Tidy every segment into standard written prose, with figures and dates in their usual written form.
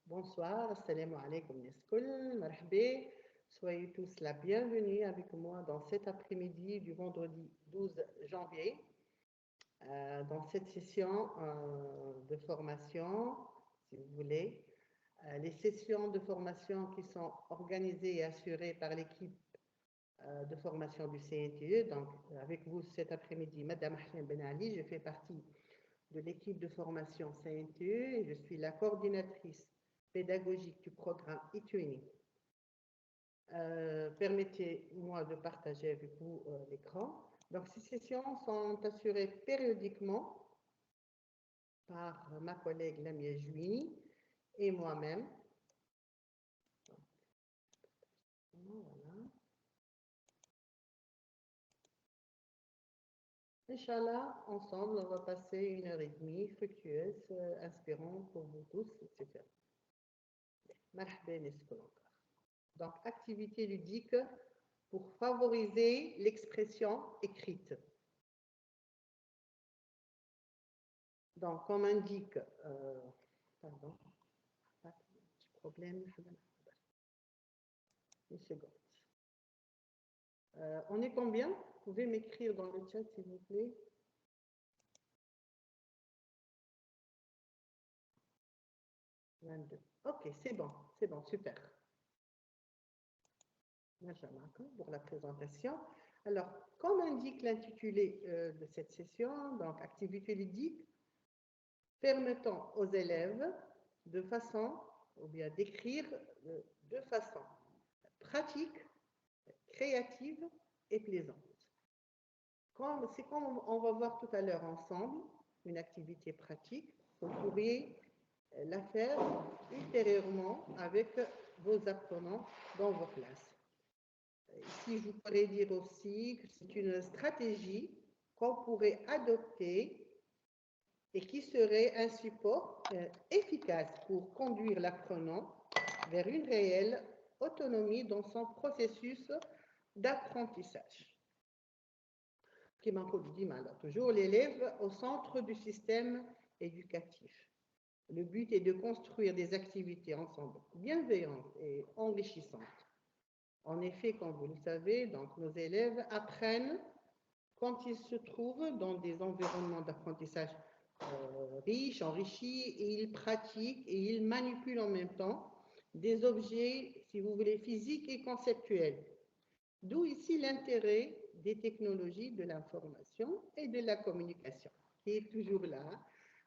Bonsoir, assalamu alaikum Neskul, marhaba. Soyez tous la bienvenue avec moi dans cet après-midi du vendredi 12 janvier, dans cette session de formation, si vous voulez. Les sessions de formation qui sont organisées et assurées par l'équipe de formation du CNTE. Donc, avec vous cet après-midi, Madame Ahmed Ben Ali, je fais partie de l'équipe de formation CNTE et je suis la coordinatrice pédagogique du programme e-training. Permettez-moi de partager avec vous l'écran. Donc, ces sessions sont assurées périodiquement par ma collègue Lamia Jouini et moi-même. Voilà. Inch'Allah, ensemble, on va passer 1h30 fructueuse, inspirante pour vous tous, etc. Marhaba Neskul encore. Donc, activité ludique pour favoriser l'expression écrite. Donc, comme indique, pardon, petit problème, une seconde. On est combien? Vous pouvez m'écrire dans le chat, s'il vous plaît. Ok, c'est bon, super. Pour la présentation. Alors, comme indique l'intitulé de cette session, donc activité ludique, permettant aux élèves de façon, ou bien d'écrire de façon pratique, créative et plaisante. C'est comme on va voir tout à l'heure ensemble, une activité pratique, vous pourriez la faire ultérieurement avec vos apprenants dans vos classes. Ici, je pourrais dire aussi que c'est une stratégie qu'on pourrait adopter et qui serait un support efficace pour conduire l'apprenant vers une réelle autonomie dans son processus d'apprentissage. Qui dit toujours l'élève au centre du système éducatif. Le but est de construire des activités ensemble bienveillantes et enrichissantes. En effet, comme vous le savez, donc, nos élèves apprennent quand ils se trouvent dans des environnements d'apprentissage riches, enrichis, et ils pratiquent et ils manipulent en même temps des objets, si vous voulez, physiques et conceptuels. D'où ici l'intérêt des technologies de l'information et de la communication, qui est toujours là,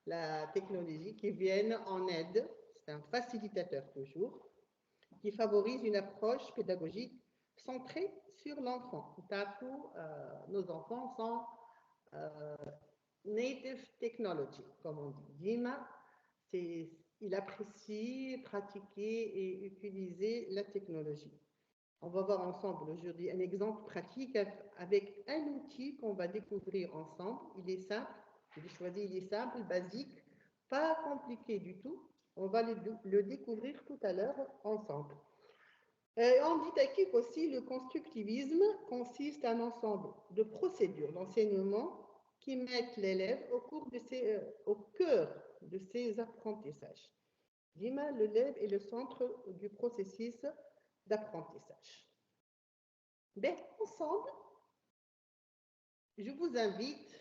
la technologie qui vient en aide, c'est un facilitateur toujours, qui favorise une approche pédagogique centrée sur l'enfant. Nos enfants sont native technology, comme on dit. Dima, il apprécie pratiquer et utiliser la technologie. On va voir ensemble aujourd'hui un exemple pratique avec un outil qu'on va découvrir ensemble. Il est simple, je l'ai choisi, il est simple, basique, pas compliqué du tout. On va le découvrir tout à l'heure ensemble. En didactique aussi, le constructivisme consiste en un ensemble de procédures d'enseignement qui mettent l'élève au cœur de ses apprentissages. L'élève est le centre du processus d'apprentissage. Bien, ensemble, je vous invite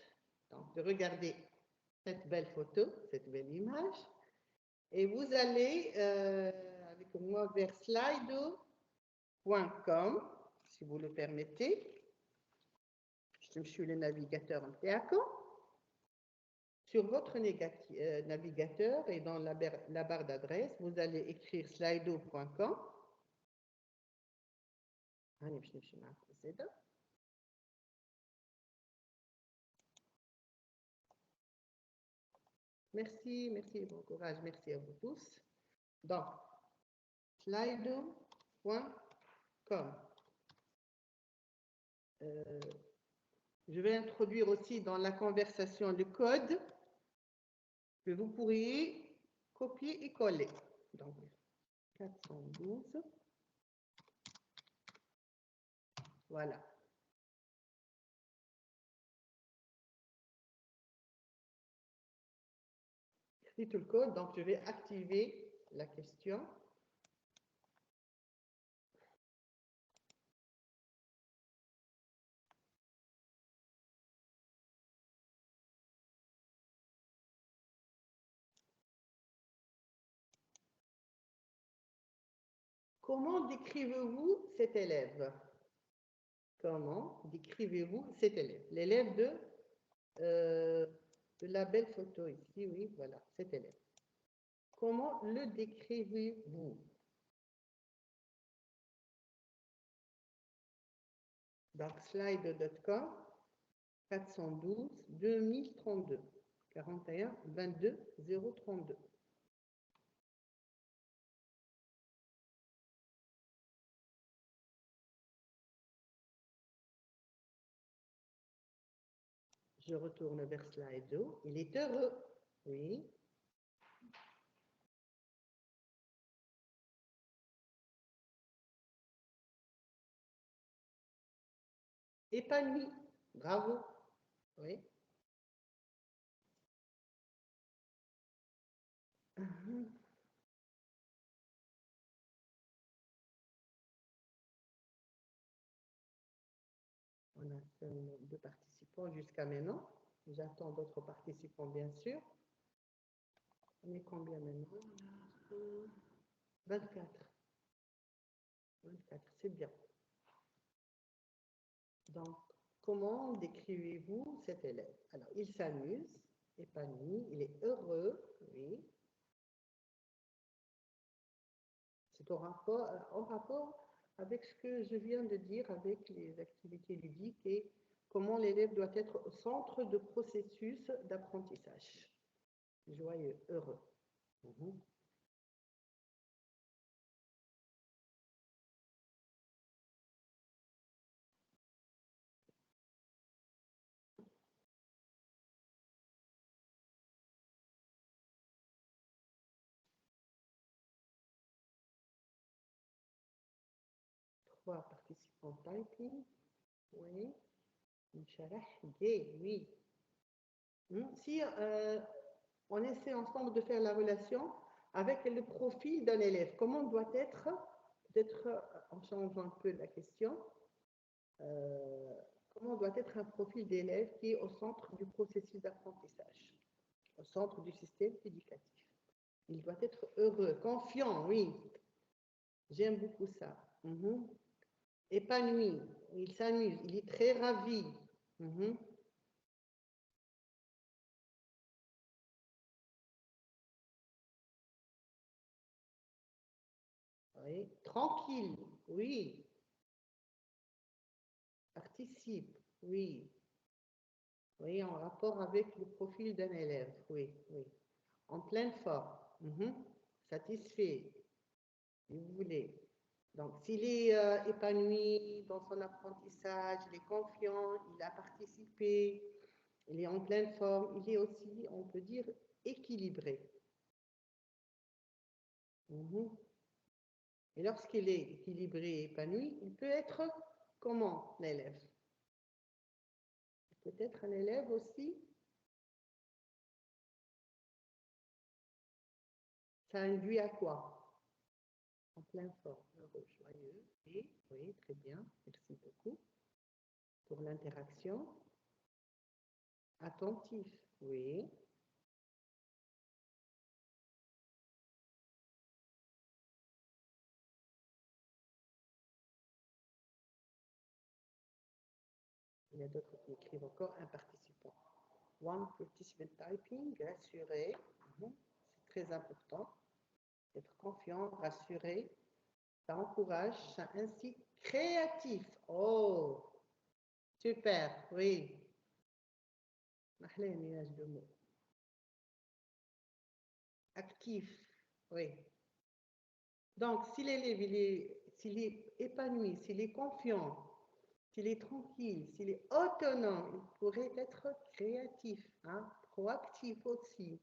donc, de regarder cette belle photo, cette belle image, et vous allez avec moi vers slido.com, si vous le permettez. Je suis le navigateur en théâtre. Sur votre navigateur et dans la barre d'adresse, vous allez écrire slido.com. Merci, bon courage, merci à vous tous. Donc, slido.com. Je vais introduire aussi dans la conversation le code que vous pourriez copier et coller. Donc, 412. Voilà. C'est tout le code, donc je vais activer la question. Comment décrivez-vous cet élève? Comment décrivez-vous cet élève? L'élève de la belle photo ici, oui, voilà, cet élève. Comment le décrivez-vous? Donc, slide.com, 412 2032, 41 22 032. Je retourne vers Slido. Il est heureux. Oui. Épanoui. Bravo. Oui. On a seulement 2 participants jusqu'à maintenant. J'attends d'autres participants, bien sûr. On est combien maintenant? 24. 24, c'est bien. Donc, comment décrivez-vous cet élève? Alors, il s'amuse, épanoui, il est heureux, oui. C'est en rapport avec ce que je viens de dire avec les activités ludiques et comment l'élève doit être au centre de processus d'apprentissage. Joyeux, heureux. 3 participants typing. Oui. Oui. Si on essaie ensemble de faire la relation avec le profil d'un élève, comment doit être, peut-être en changeant un peu la question, comment doit être un profil d'élève qui est au centre du processus d'apprentissage, au centre du système éducatif? Il doit être heureux, confiant, oui. J'aime beaucoup ça. Épanoui, il s'amuse, il est très ravi. Oui. Tranquille, oui. Participe, oui. Oui, en rapport avec le profil d'un élève, oui, oui. En pleine forme, satisfait, si vous voulez. Donc, s'il est épanoui dans son apprentissage, il est confiant, il a participé, il est en pleine forme, il est aussi, on peut dire, équilibré. Et lorsqu'il est équilibré et épanoui, il peut être comment l'élève? Il peut être un élève aussi. Ça induit à quoi? En pleine forme, heureux, joyeux. Oui, oui, très bien. Merci beaucoup pour l'interaction. Attentif, oui. Il y a d'autres qui écrivent encore un participant. One participant typing, rassuré. C'est très important. Être confiant, rassuré. Ça encourage, ça incite. Créatif. Oh, super, oui. De mots. Actif, oui. Donc, si l'élève s'il est épanoui, s'il est confiant, s'il est tranquille, s'il est autonome, il pourrait être créatif, proactif aussi.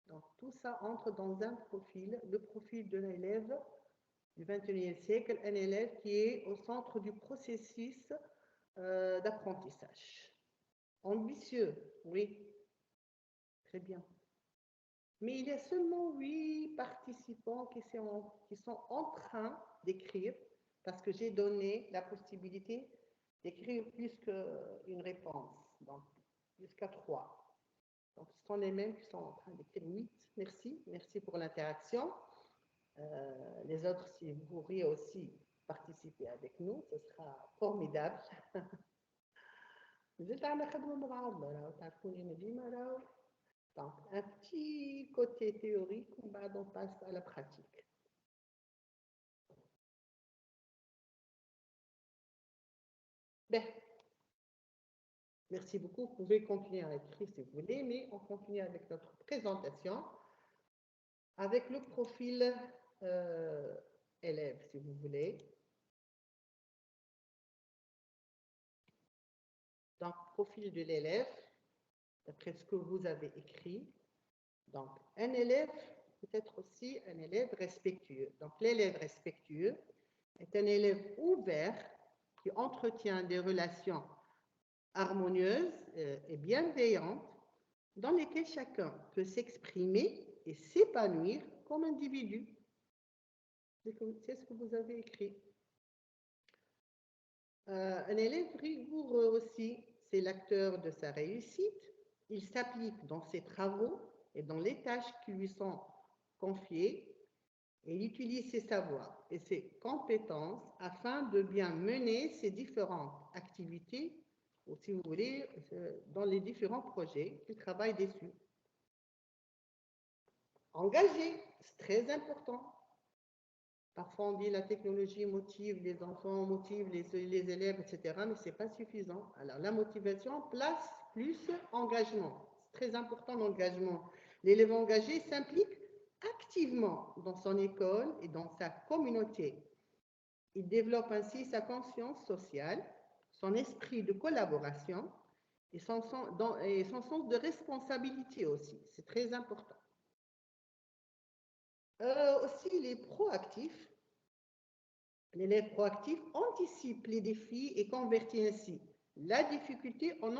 Donc, tout ça entre dans un profil, le profil de l'élève du XXIe siècle, un élève qui est au centre du processus d'apprentissage. Ambitieux, oui, très bien. Mais il y a seulement 8 participants qui sont en train d'écrire parce que j'ai donné la possibilité d'écrire plus qu'une réponse, donc jusqu'à 3. Donc, ce sont les mêmes qui sont en train d'écrire 8. Merci, merci pour l'interaction. Les autres, si vous pourriez aussi participer avec nous, ce sera formidable. Donc, un petit côté théorique, on passe à la pratique. Bien. Merci beaucoup. Vous pouvez continuer à écrire si vous voulez, mais on continue avec notre présentation, avec le profil élève, si vous voulez. Donc, profil de l'élève, d'après ce que vous avez écrit. Donc, un élève peut être aussi un élève respectueux. Donc, l'élève respectueux est un élève ouvert qui entretient des relations harmonieuses et bienveillantes dans lesquelles chacun peut s'exprimer et s'épanouir comme individu. C'est ce que vous avez écrit. Un élève rigoureux aussi, c'est l'acteur de sa réussite. Il s'applique dans ses travaux et dans les tâches qui lui sont confiées et il utilise ses savoirs et ses compétences afin de bien mener ses différentes activités ou, si vous voulez, dans les différents projets qu'il travaille dessus. Engagé, c'est très important. Parfois, on dit la technologie motive les enfants, motive les élèves, etc., mais ce n'est pas suffisant. Alors, la motivation place plus engagement. C'est très important l'engagement. L'élève engagé s'implique activement dans son école et dans sa communauté. Il développe ainsi sa conscience sociale, son esprit de collaboration et son sens de responsabilité aussi. C'est très important. Aussi, il est proactif. L'élève proactif anticipe les défis et convertit ainsi la difficulté en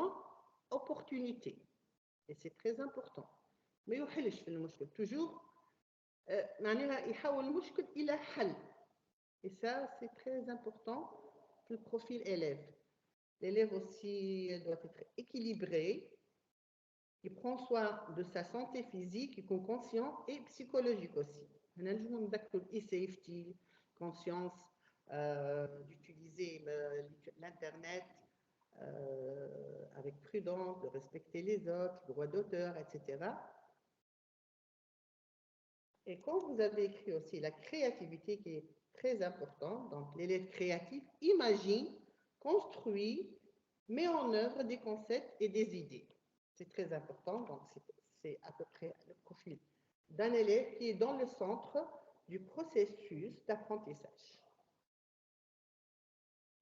opportunité. Et c'est très important. Mais toujours, et ça, c'est très important le profil élève. L'élève aussi doit être équilibré. Il prend soin de sa santé physique, consciente et psychologique aussi. On a e-safety, conscience d'utiliser l'Internet avec prudence, de respecter les autres, droits d'auteur, etc. Et quand vous avez écrit aussi la créativité qui est très importante, donc l'élève créatif imagine, construit, met en œuvre des concepts et des idées. C'est très important, donc c'est à peu près le profil d'un élève qui est dans le centre du processus d'apprentissage.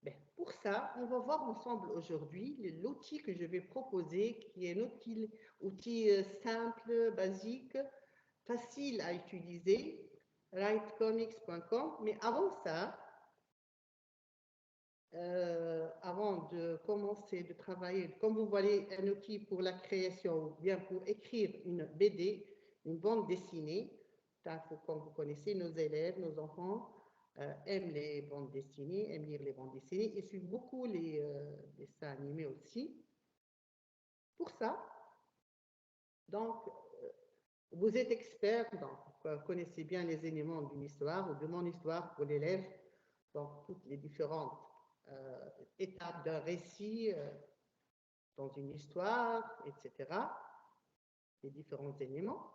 Bien, pour ça, on va voir ensemble aujourd'hui l'outil que je vais proposer, qui est un outil simple, basique, facile à utiliser, writecomics.com. Mais avant ça, avant de commencer de travailler, comme vous voyez, un outil pour la création ou bien pour écrire une BD, une bande dessinée, comme vous connaissez, nos élèves, nos enfants aiment les bandes dessinées, aiment lire les bandes dessinées et suivent beaucoup les dessins animés aussi. Pour ça, donc, vous êtes expert, donc vous connaissez bien les éléments d'une histoire ou de mon histoire pour l'élève, donc toutes les différentes étapes d'un récit dans une histoire, etc., les différents éléments.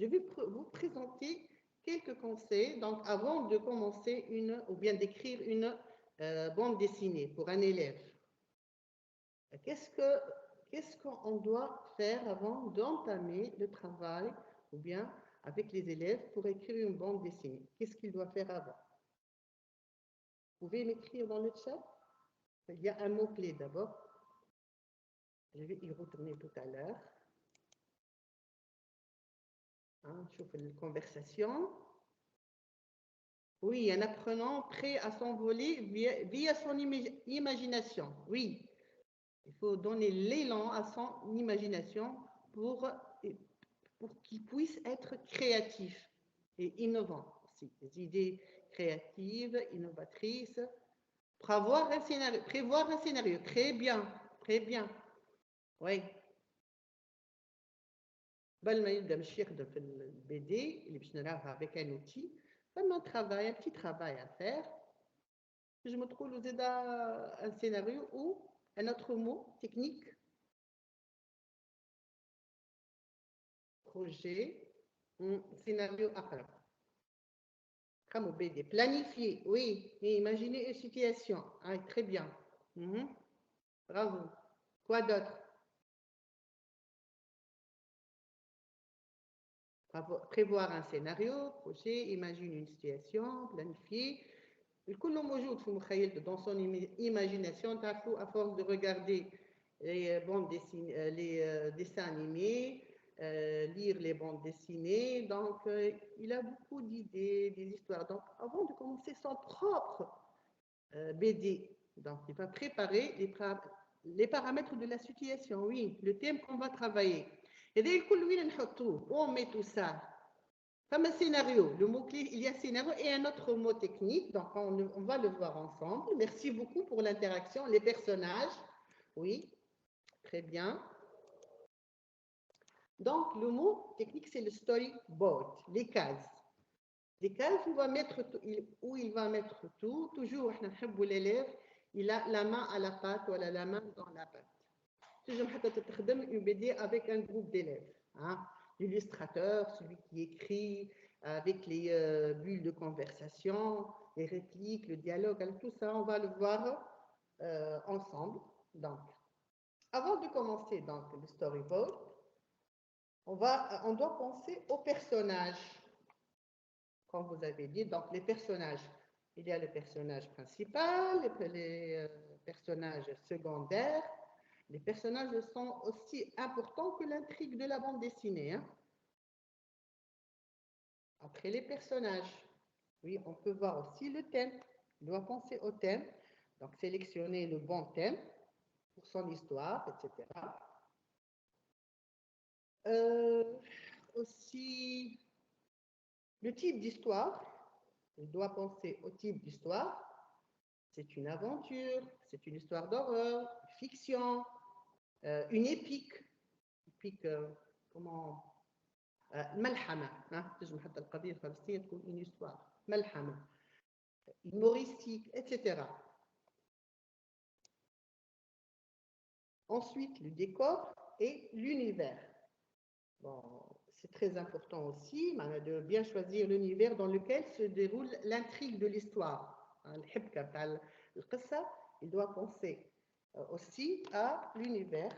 Je vais vous présenter quelques conseils, donc avant de commencer ou bien d'écrire une bande dessinée pour un élève. Qu'est-ce qu'on doit faire avant d'entamer le travail ou bien avec les élèves pour écrire une bande dessinée? Qu'est-ce qu'il doit faire avant? Vous pouvez m'écrire dans le chat? Il y a un mot-clé d'abord. Je vais y retourner tout à l'heure. Je fais une conversation. Oui, un apprenant prêt à s'envoler via son imagination. Oui, il faut donner l'élan à son imagination pour pour qu'ils puissent être créatifs et innovants aussi. Des idées créatives, innovatrices. Prévoir un scénario. Très bien, très bien. Oui. قبل ما يبدا باش يخدم في البي دي اللي باش نراها avec un outil, un petit travail à faire. Je me trouve vous un scénario ou un autre mot technique. Projet, scénario أقرب. Comme au BD. Planifier, oui. Et imaginer une situation. Ah, très bien. Bravo. Quoi d'autre? Prévoir un scénario, projet, imaginer une situation, planifier. الكل موجود في مخيلته dans son imagination. À force de regarder les bandes dessinées, les dessins animés, lire les bandes dessinées, donc il a beaucoup d'idées, des histoires. Donc avant de commencer son propre BD, donc il va préparer les paramètres de la situation, oui, le thème qu'on va travailler. Et dès que on met tout ça. Comme un scénario, le mot-clé, il y a scénario et un autre mot technique, donc on va le voir ensemble. Merci beaucoup pour l'interaction. Les personnages, oui, très bien. Donc, le mot technique, c'est le storyboard, les cases. Les cases où il va mettre tout. Toujours, l'élève, il a la main à la pâte ou la main dans la pâte. Toujours, une BD avec un groupe d'élèves. Hein? L'illustrateur, celui qui écrit, avec les bulles de conversation, les répliques, le dialogue, tout ça, on va le voir ensemble. Donc, avant de commencer donc, le storyboard, on doit penser aux personnages. Comme vous avez dit, donc les personnages. Il y a le personnage principal, les personnages secondaires. Les personnages sont aussi importants que l'intrigue de la bande dessinée. Hein. Après les personnages, oui, on peut voir aussi le thème. On doit penser au thème. Donc, sélectionner le bon thème pour son histoire, etc. Aussi, le type d'histoire. On doit penser au type d'histoire. C'est une aventure, c'est une histoire d'horreur, fiction, une épique. Épique, comment ملحمة تجمع حتى القضية الفلسطينية تكون une histoire ملحمة humoristique, etc. Ensuite, le décor et l'univers. Bon, c'est très important aussi de bien choisir l'univers dans lequel se déroule l'intrigue de l'histoire. Il doit penser aussi à l'univers,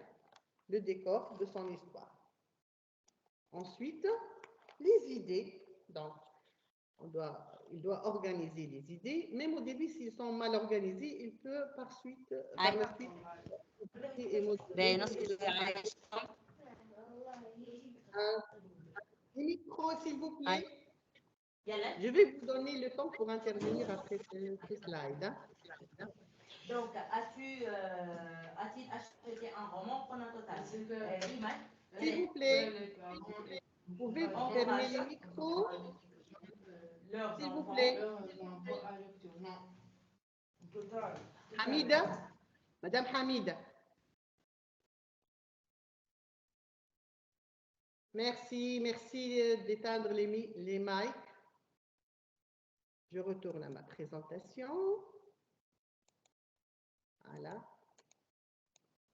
le décor de son histoire. Ensuite, les idées. Donc, il doit organiser les idées. Même au début, s'ils sont mal organisés, il peut par la suite les micros, s'il vous plaît. Je vais vous donner le temps pour intervenir après ce slide. Hein. Donc, as-tu acheté un roman pendant total? S'il vous plaît, vous pouvez fermer les micros. S'il vous plaît. Hamida, Madame Hamida. Merci d'éteindre les mics. Je retourne à ma présentation. Voilà.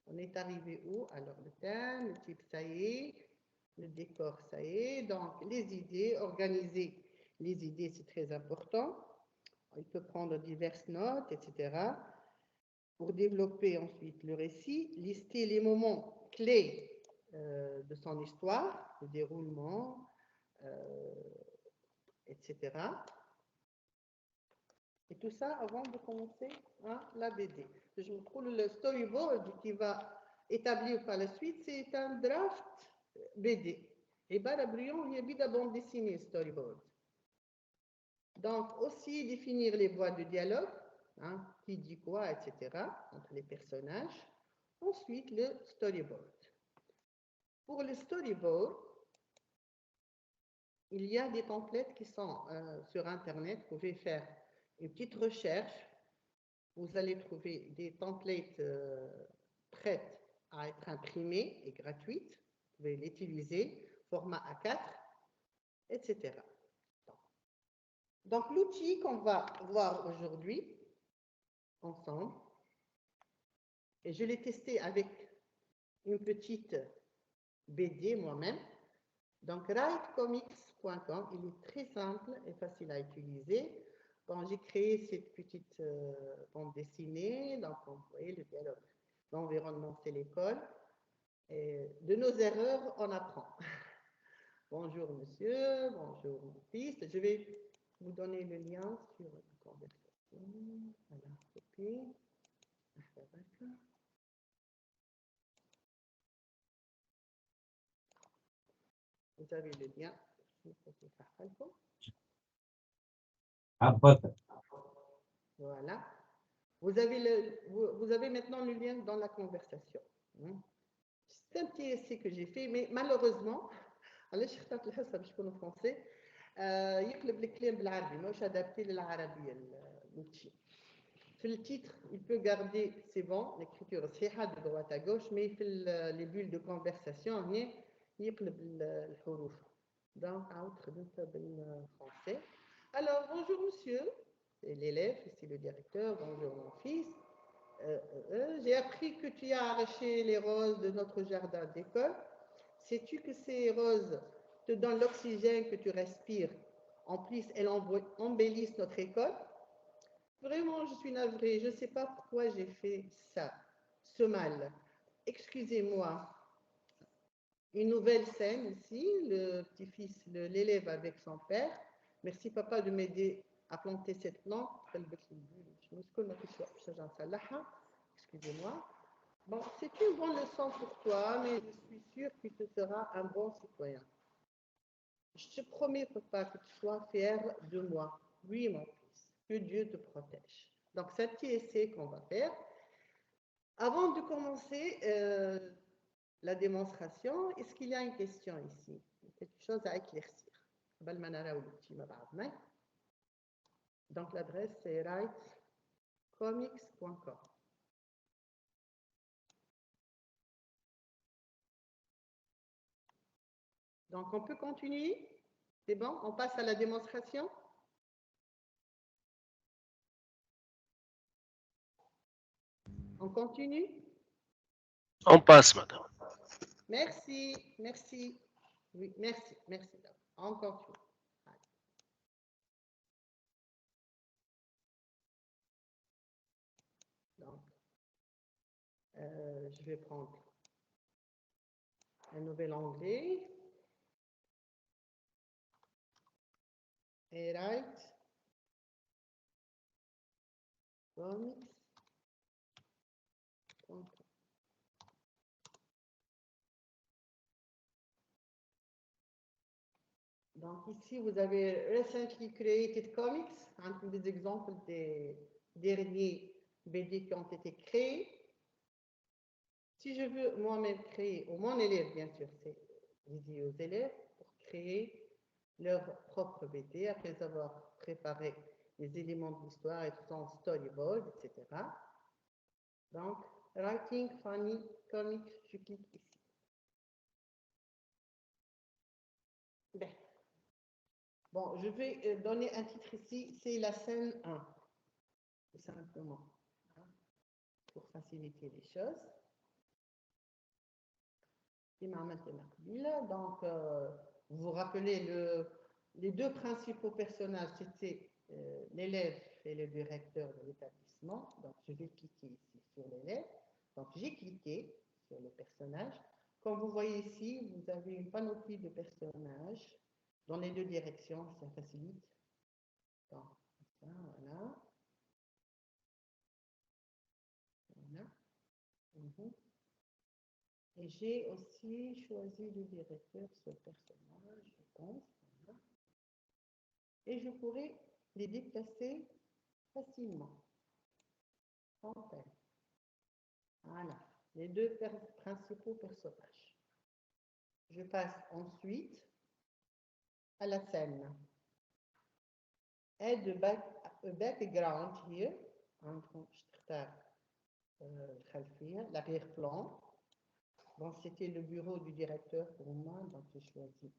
On est arrivé où? Alors, le thème, le type, ça y est. Le décor, ça y est. Donc, les idées, organiser les idées, c'est très important. Il peut prendre diverses notes, etc. Pour développer ensuite le récit, lister les moments clés de son histoire, le déroulement, etc. Et tout ça avant de commencer la BD. Je me trouve le storyboard qui va établir par la suite, c'est un draft BD. Et Barabrion, il y a bien bande dessinée storyboard. Donc, aussi définir les voies de dialogue, qui dit quoi, etc., entre les personnages. Ensuite, le storyboard. Pour le storyboard, il y a des templates qui sont sur Internet. Vous pouvez faire une petite recherche. Vous allez trouver des templates prêtes à être imprimées et gratuites. Vous pouvez l'utiliser, format A4, etc. Donc, l'outil qu'on va voir aujourd'hui ensemble, et je l'ai testé avec une petite BD moi-même. Donc, writecomics.com, il est très simple et facile à utiliser. Bon, j'ai créé cette petite bande dessinée. Donc, vous voyez le dialogue. L'environnement, c'est l'école. Et de nos erreurs, on apprend. Bonjour, monsieur. Bonjour, mon fils. Je vais vous donner le lien sur la conversation. Voilà, copier. Vous avez le lien. Voilà. Vous avez maintenant le lien dans la conversation. C'est un petit essai que j'ai fait, mais malheureusement, علاش اخترت الحصه باش تكون فرونسي يقلب الكلام بالعربي ماهوش ادابتي للعربيه l'outil. في التيتر il peut garder c'est bon l'écriture صحيحه de droite à gauche mais في les bulles de conversation هنا يقلب الحروف. Donc عاود خدمتها بالفرنسي. Alors bonjour monsieur, l'élève, ici le directeur, bonjour mon fils. J'ai appris que tu as arraché les roses de notre jardin d'école. Sais-tu que ces roses te donnent l'oxygène que tu respires? En plus, elles embellissent notre école. Vraiment, je suis navrée. Je ne sais pas pourquoi j'ai fait ça, ce mal. Excusez-moi. Une nouvelle scène ici, le petit-fils, l'élève avec son père. Merci papa de m'aider à planter cette plante. Excusez-moi. Bon, c'est une bonne leçon pour toi, mais je suis sûre que tu seras un bon citoyen. Je te promets, papa, que tu sois fier de moi. Oui, mon fils, que Dieu te protège. Donc, c'est un petit essai qu'on va faire. Avant de commencer la démonstration, est-ce qu'il y a une question ici? Quelque chose à éclaircir. Donc, l'adresse, c'est writecomics.com. Donc, on peut continuer? C'est bon? On passe à la démonstration? On continue? On passe, madame. Merci, merci. Oui, merci, merci. On continue. Donc, je vais prendre un nouvel onglet. Et write comics. Donc ici, vous avez recently created comics, des exemples des derniers BD qui ont été créés. Si je veux moi-même créer, ou mon élève, bien sûr, c'est dédié aux élèves, pour créer leur propre BD, après avoir préparé les éléments de l'histoire et son storyboard, etc. Donc, Writing Funny Comics, je clique ici. Bien. Bon, je vais donner un titre ici, c'est la scène 1, tout simplement, pour faciliter les choses. Donc, vous vous rappelez, les deux principaux personnages, c'était l'élève et le directeur de l'établissement. Donc, je vais cliquer ici sur l'élève. Donc, j'ai cliqué sur le personnage. Comme vous voyez ici, vous avez une panoplie de personnages dans les deux directions, ça facilite. Donc, ça, voilà. Voilà. Et j'ai aussi choisi le directeur sur le personnage, je pense. Voilà. Et je pourrais les déplacer facilement. Sans peine. Voilà, les deux principaux personnages. Je passe ensuite à la scène. Add a background here. L'arrière-plan. Bon, c'était le bureau du directeur pour moi, donc j'ai choisi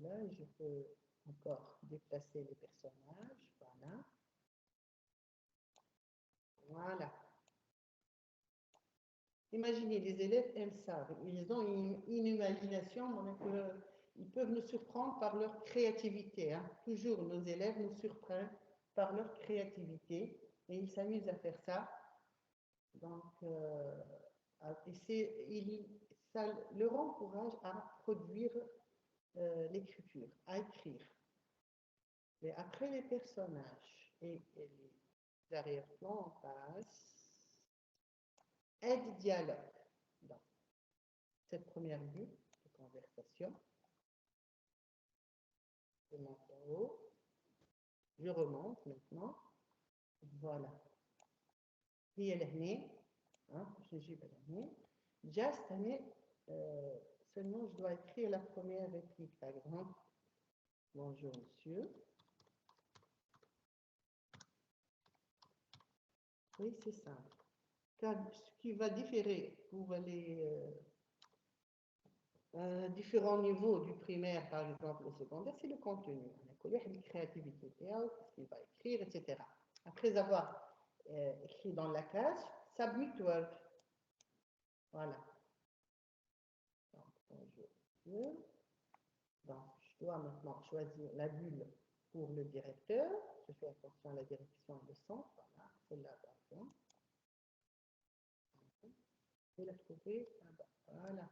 là. Je peux encore déplacer les personnages. Voilà. Voilà. Imaginez, les élèves aiment ça. Ils ont une imagination, ils peuvent nous surprendre par leur créativité. Hein. Toujours, nos élèves nous surprennent par leur créativité et ils s'amusent à faire ça. Donc, ça leur encourage à produire l'écriture, à écrire. Mais après les personnages et les arrière-plans, on passe. Aide dialogue. Donc, cette première vue de conversation. Je monte en haut. Je remonte maintenant. Voilà. هي لهنا. Je n'ai pas لهنا. Just seulement je dois écrire la première réplique. Par exemple, bonjour monsieur. Oui, c'est simple. Ce qui va différer pour les différents niveaux du primaire, par exemple, au secondaire, c'est le contenu. On a la créativité, ce qu'il va écrire, etc. Après avoir écrit dans la case, submit word. Voilà. Donc, je dois maintenant choisir la bulle pour le directeur. Je fais attention à la direction et le centre. Voilà, celle-là, par exemple. Je vais la trouver là-bas. Voilà.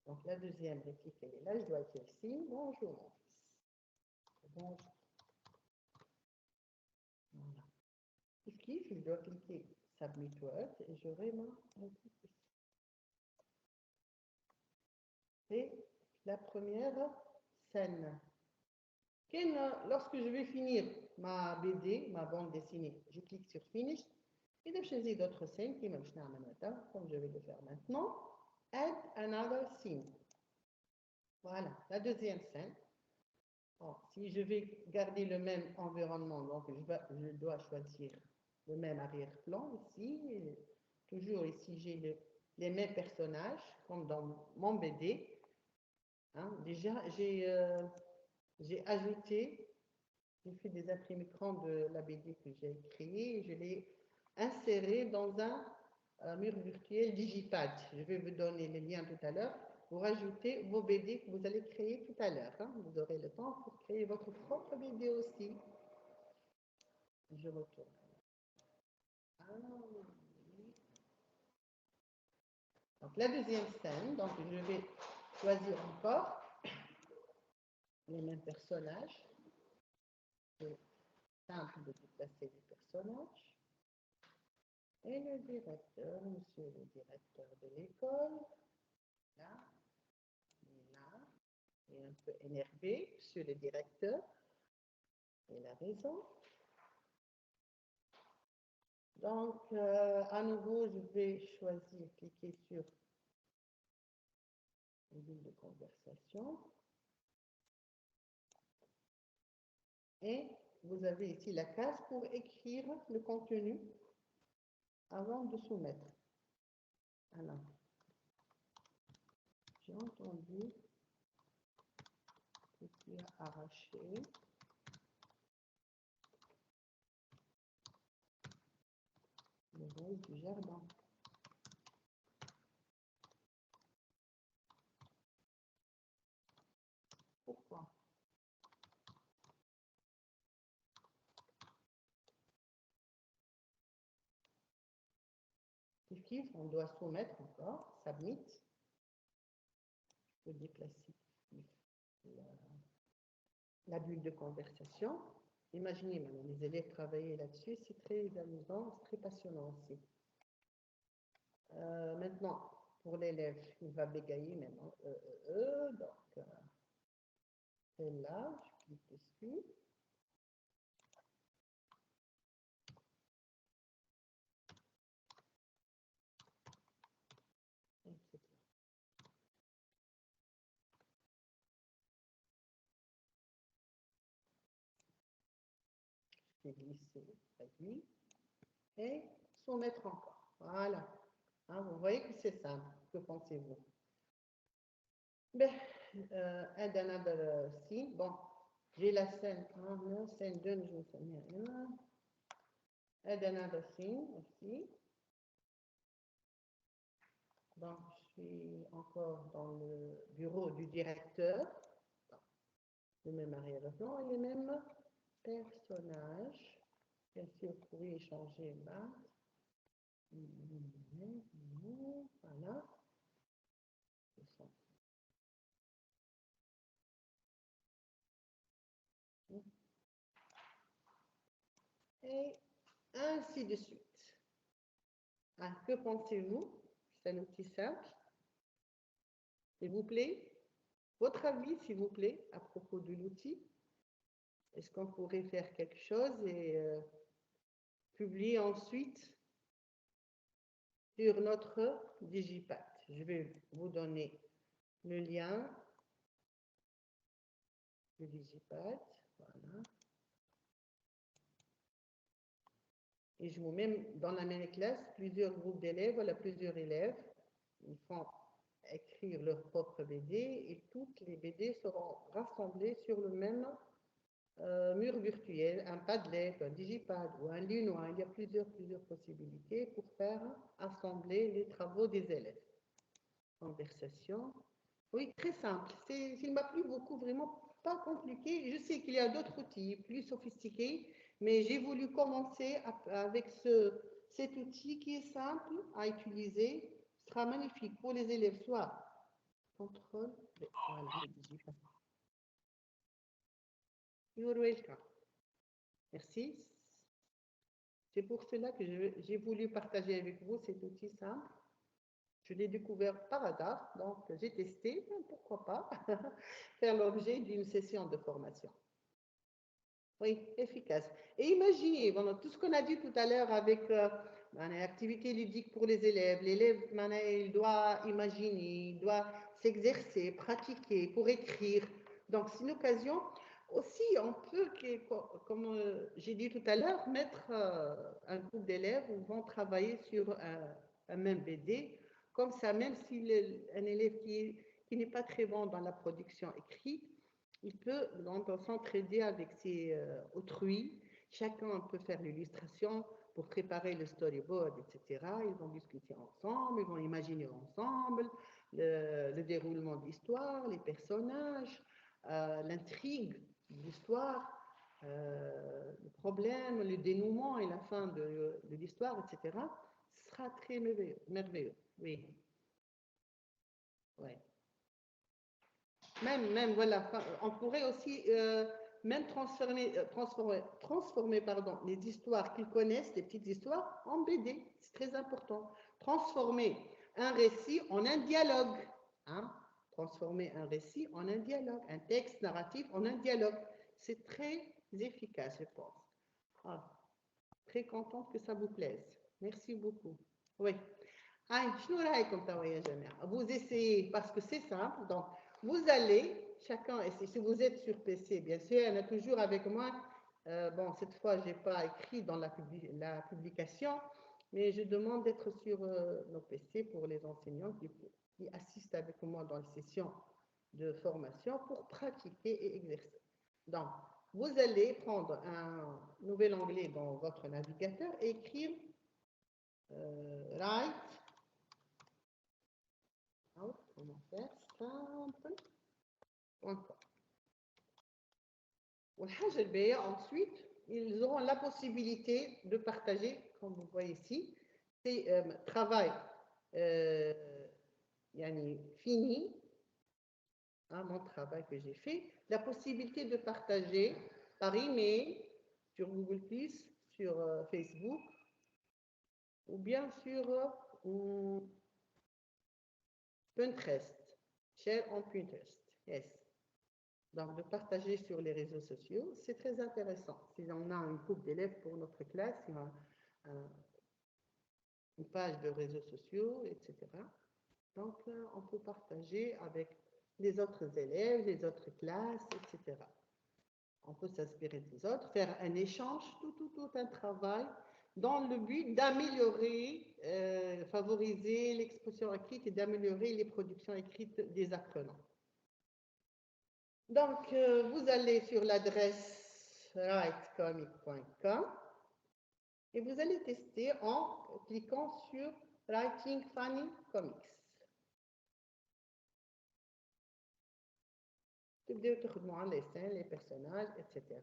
Donc, la deuxième réplique, elle est là. Je dois écrire ici. Bonjour, mon fils. Bonjour. Voilà. Ici, je dois cliquer Submit Word et j'aurai ma réplique ici. C'est la première scène. Lorsque je vais finir ma BD, ma bande dessinée, je clique sur Finish. Et je choisis d'autres scènes qui comme je vais le faire maintenant. Add another scene. Voilà, la deuxième scène. Bon, si je vais garder le même environnement, donc je dois choisir le même arrière-plan ici. Toujours ici, j'ai les mêmes personnages, comme dans mon BD. Hein, déjà, j'ai ajouté, j'ai fait des imprimes-écrans de la BD que j'ai créée et je l'ai inséré dans un mur virtuel Digipad. Je vais vous donner les liens tout à l'heure pour ajouter vos BD que vous allez créer tout à l'heure. Hein. Vous aurez le temps pour créer votre propre BD aussi. Je retourne. Donc la deuxième scène, donc je vais choisir encore les mêmes personnages. C'est simple de déplacer les personnages. Et le directeur, monsieur le directeur de l'école, là, il est un peu énervé, monsieur le directeur, il a raison. Donc, à nouveau, je vais choisir, cliquer sur une bulle de conversation. Et vous avez ici la case pour écrire le contenu avant de soumettre. Alors, j'ai entendu que tu as arraché le rose du jardin. Pourquoi? On doit soumettre encore, submit. Je peux déplacer la bulle de conversation. Imaginez maintenant, les élèves travailler là-dessus, c'est très amusant, c'est très passionnant aussi. Maintenant, pour l'élève, il va bégayer maintenant. Donc, celle-là, je clique dessus. vais glisser la vie et soumettre encore. Voilà. Hein, vous voyez que c'est simple. Que pensez-vous? Ben, add another scene. Bon, j'ai la scène 1, scène 2, je ne sais rien. Add another scene aussi. Donc, je suis encore dans le bureau du directeur. Le même arrière-plan et les mêmes personnages. Bien sûr, vous pouvez échanger là. Voilà. Et ainsi de suite. Ah, que pensez-vous? C'est un outil simple. S'il vous plaît, votre avis, s'il vous plaît, à propos de l'outil. Est-ce qu'on pourrait faire quelque chose et publier ensuite sur notre Digipad? Je vais vous donner le lien du Digipad. Voilà. Et je vous mets dans la même classe plusieurs groupes d'élèves, voilà, plusieurs élèves. Ils font écrire leur propre BD et toutes les BD seront rassemblées sur le même mur virtuel, un Padlet, un Digipad ou un Linois. Il y a plusieurs possibilités pour faire assembler les travaux des élèves. Conversation. Oui, très simple. Il m'a plu beaucoup, vraiment pas compliqué. Je sais qu'il y a d'autres outils plus sophistiqués, mais j'ai voulu commencer avec cet outil qui est simple à utiliser. Ce sera magnifique pour les élèves, soit contrôle. Voilà, you're welcome. Merci. C'est pour cela que j'ai voulu partager avec vous cet outil simple. Je l'ai découvert par hasard, donc j'ai testé, pourquoi pas, faire l'objet d'une session de formation. Oui, efficace. Et imaginez, bon, tout ce qu'on a dit tout à l'heure avec l'activité ludique pour les élèves. L'élève, il doit imaginer, il doit s'exercer, pratiquer pour écrire. Donc, c'est une occasion. Aussi, on peut, comme j'ai dit tout à l'heure, mettre un groupe d'élèves où vont travailler sur un même BD. Comme ça, même si un élève qui n'est pas très bon dans la production écrite, il peut s'entraider avec ses autrui. Chacun peut faire l'illustration pour préparer le storyboard, etc. Ils vont discuter ensemble, ils vont imaginer ensemble le déroulement de l'histoire, les personnages, l'intrigue de l'histoire, le problème, le dénouement et la fin de l'histoire, etc. Ce sera très merveilleux. Oui. Ouais. Même, voilà, on pourrait aussi même transformer les histoires qu'ils connaissent, les petites histoires, en BD. C'est très important. Transformer un récit en un dialogue. Hein? Transformer un récit en un dialogue, un texte narratif en un dialogue. C'est très efficace, je pense. Ah, très contente que ça vous plaise. Merci beaucoup. Oui. Vous essayez, parce que c'est simple, donc vous allez, chacun essaie, si vous êtes sur PC, bien sûr, il y en a toujours avec moi, bon, cette fois, je n'ai pas écrit dans la publication, mais je demande d'être sur nos PC pour les enseignants qui assistent avec moi dans les sessions de formation pour pratiquer et exercer. Donc, vous allez prendre un nouvel onglet dans votre navigateur et écrire write. Comment faire simple. Encore. Ensuite, ils auront la possibilité de partager, comme vous voyez ici, c'est travail fini, hein, mon travail que j'ai fait, la possibilité de partager par email, sur Google+, sur Facebook, ou bien sur Pinterest, share on Pinterest, yes. Donc, de partager sur les réseaux sociaux, c'est très intéressant. Si on a un groupe d'élèves pour notre classe, il y a une page de réseaux sociaux, etc. Donc, on peut partager avec les autres élèves, les autres classes, etc. On peut s'inspirer des autres, faire un échange, tout un travail dans le but d'améliorer, favoriser l'expression écrite et d'améliorer les productions écrites des apprenants. Donc, vous allez sur l'adresse writecomic.com et vous allez tester en cliquant sur Writing Funny Comics. تبداو تخدموا على les scènes, les personnages, etc.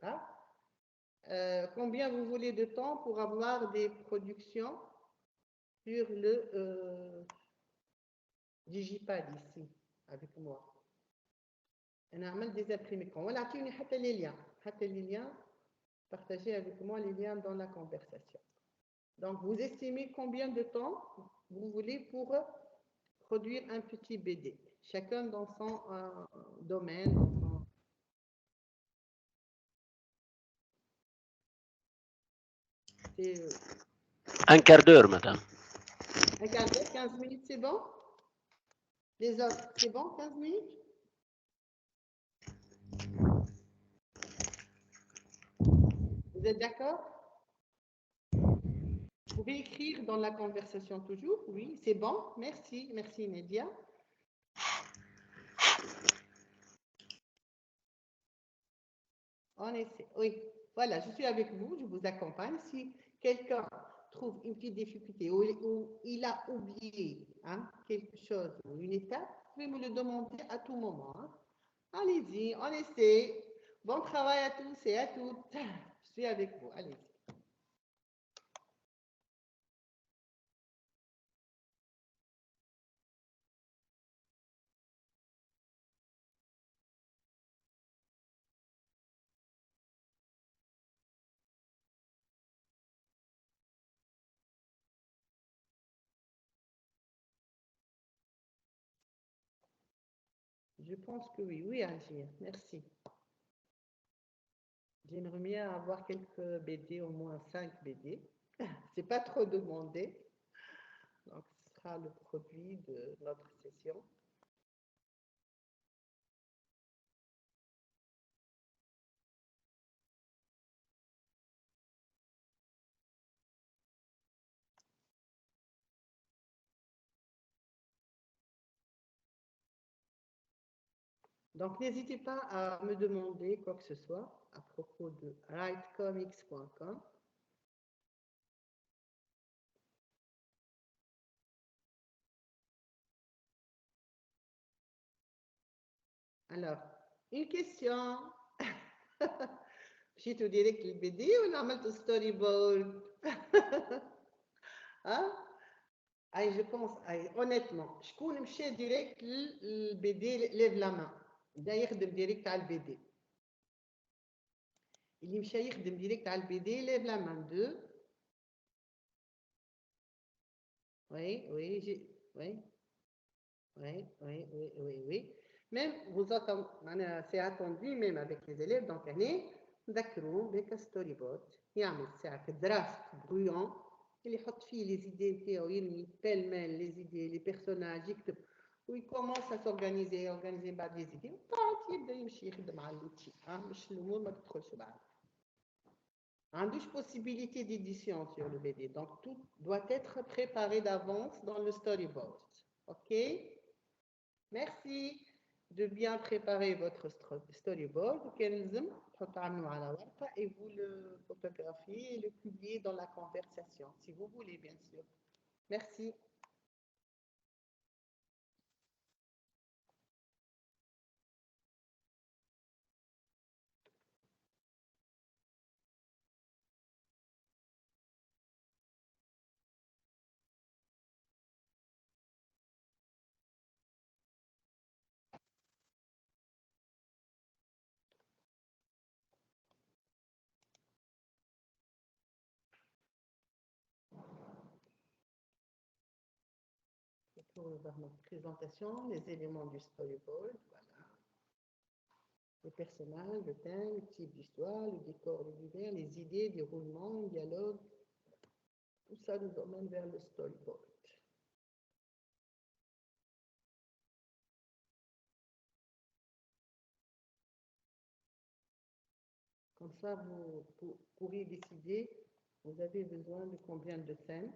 Combien vous voulez de temps pour avoir des productions sur le Digipad ici, avec moi. On a mis des imprimés. Voilà, tu n'as pas les liens. Partagez avec moi les liens dans la conversation. Donc, vous estimez combien de temps vous voulez pour produire un petit BD, chacun dans son domaine. Un quart d'heure, madame. Un quart d'heure, 15 minutes, c'est bon? Les autres, c'est bon, 15 minutes? Vous êtes d'accord? Vous pouvez écrire dans la conversation toujours, oui, c'est bon, merci Nadia. On essaie, oui, voilà, je suis avec vous, je vous accompagne. Si quelqu'un trouve une petite difficulté ou il a oublié quelque chose ou une étape, vous pouvez me le demander à tout moment. Allez-y, on essaie. Bon travail à tous et à toutes. Je suis avec vous, allez-y. Je pense que oui, oui, Agir, merci. J'aimerais bien avoir quelques BD, au moins 5 BD. C'est pas trop demandé. Donc, ce sera le produit de notre session. Donc, n'hésitez pas à me demander quoi que ce soit à propos de writecomics.com. Alors, une question. مشيتوا ديريكت للبي ولا عملتوا ستوري بورد؟ اي جو بونس اي اونيتمون شكون مشى ديريكت للبي دي ليف لا مان بدا يخدم ديريكت على البي دي اللي مشى يخدم ديريكت على البي دي ليف لا مان دو وي même vous attendez معناها c'est attendu même avec les élèves donc هنا نذكروهم بك ستوري بورد يعمل ساعه درافت برويون اللي يحط فيه لي زيدي نتاعو يرمي بال مال لي زيدي لي بيرسوناج يكتب ويكومونس ا سورغانيزي بعد لي زيدي وبعد يبدا يمشي يخدم على لوتي مش الامور ما تدخلش بعد ما عندوش possibilité d'édition sur le BD donc tout doit être préparé d'avance dans le storyboard. OK, merci de bien préparer votre storyboard et vous le photographiez et le publiez dans la conversation, si vous voulez, bien sûr. Merci. Pour notre présentation, les éléments du storyboard, voilà. Les personnages, le thème, le type d'histoire, le décor, l'univers, les idées, déroulement, dialogue, tout ça nous emmène vers le storyboard. Comme ça, vous pourrez décider, vous avez besoin de combien de scènes.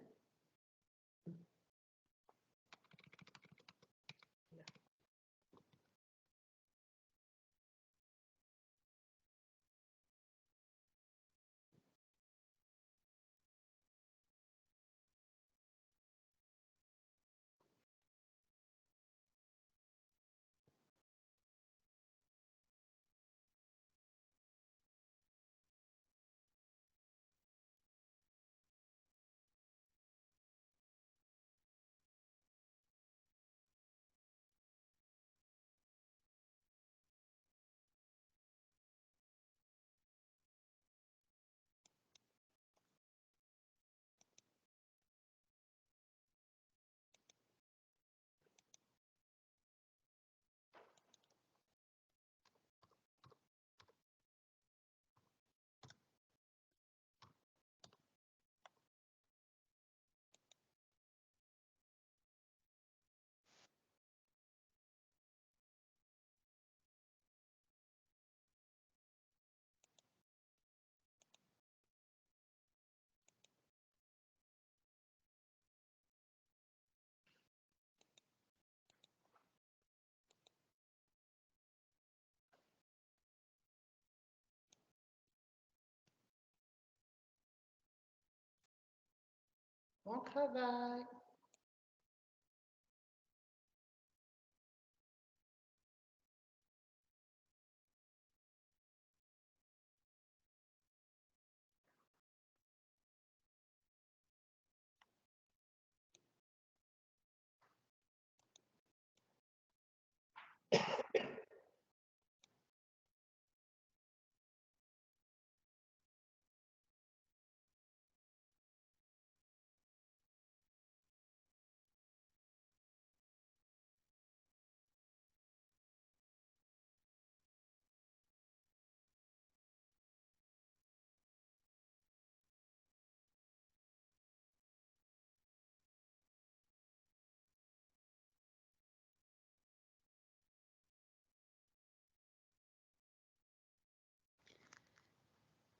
Bon travail.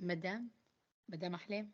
مدام أحلام.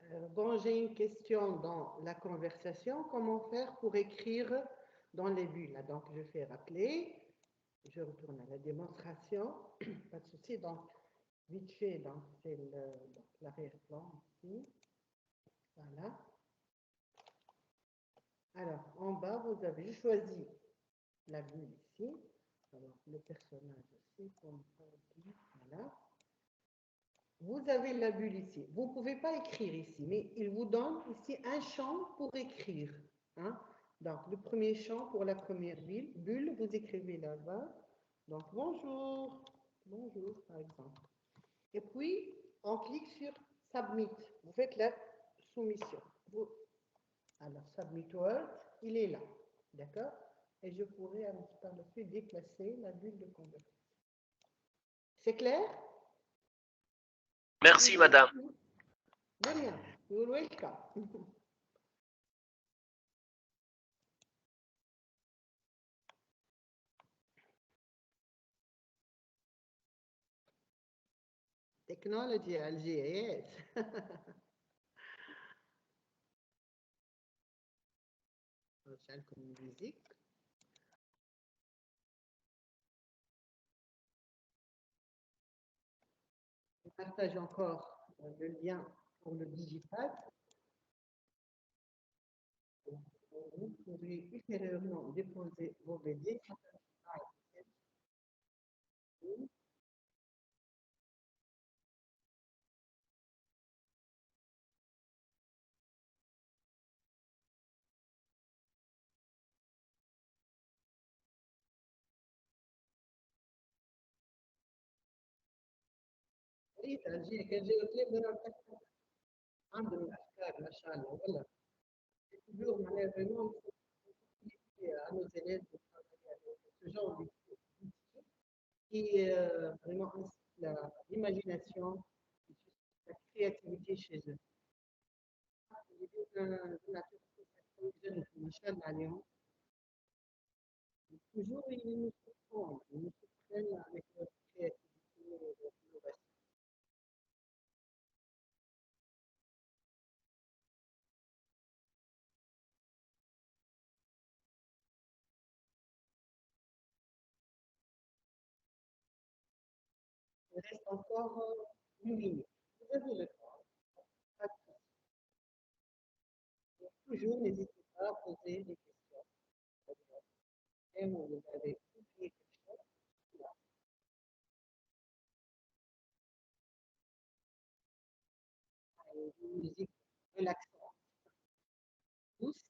Bon, j'ai une question dans la conversation. Comment faire pour écrire dans les bulles? Donc, je fais rappeler. Je retourne à la démonstration. Pas de souci. Donc, vite fait, donc c'est l'arrière-plan ici. Voilà. Alors, en bas, vous avez choisi la bulle ici. Alors, le personnage aussi, comme ça, voilà. Vous avez la bulle ici. Vous ne pouvez pas écrire ici, mais il vous donne ici un champ pour écrire. Hein? Donc, le premier champ pour la première bulle, vous écrivez là-bas. Donc, bonjour, bonjour, par exemple. Et puis, on clique sur Submit. Vous faites la soumission. Alors, Submit Word, il est là. D'accord? Et je pourrais par la suite déplacer la bulle de conversion. C'est clair? Merci, madame. De rien. You're welcome. Technology Alger, yes. Social comme musique. Je partage encore le lien pour le digital. Vous pouvez ultérieurement déposer vos BD. Oui, j'ai عندهم الافكار ما شاء الله والله toujours معناها vraiment à nos élèves de travailler avec ce genre d'outils qui vraiment incite l'imagination, la créativité chez eux. ما شاء الله عليهم toujours ils nous surprennent avec leur créativité et leur innovation. Il reste encore une minute. Vous avez le temps. Pas de souci. Toujours, n'hésitez pas à poser des questions. Même où vous avez oublié quelque chose, là, une musique relaxante. Douce.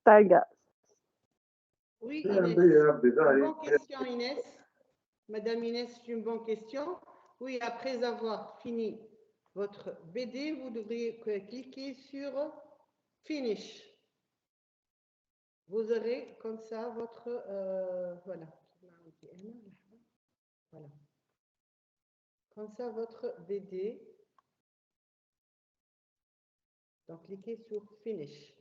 Targa. Oui, Inès. Une bonne question, Inès. Madame Inès, c'est une bonne question. Oui, après avoir fini votre BD, vous devriez cliquer sur Finish. Vous aurez comme ça votre... voilà. Voilà. Comme ça, votre BD. Donc, cliquez sur Finish.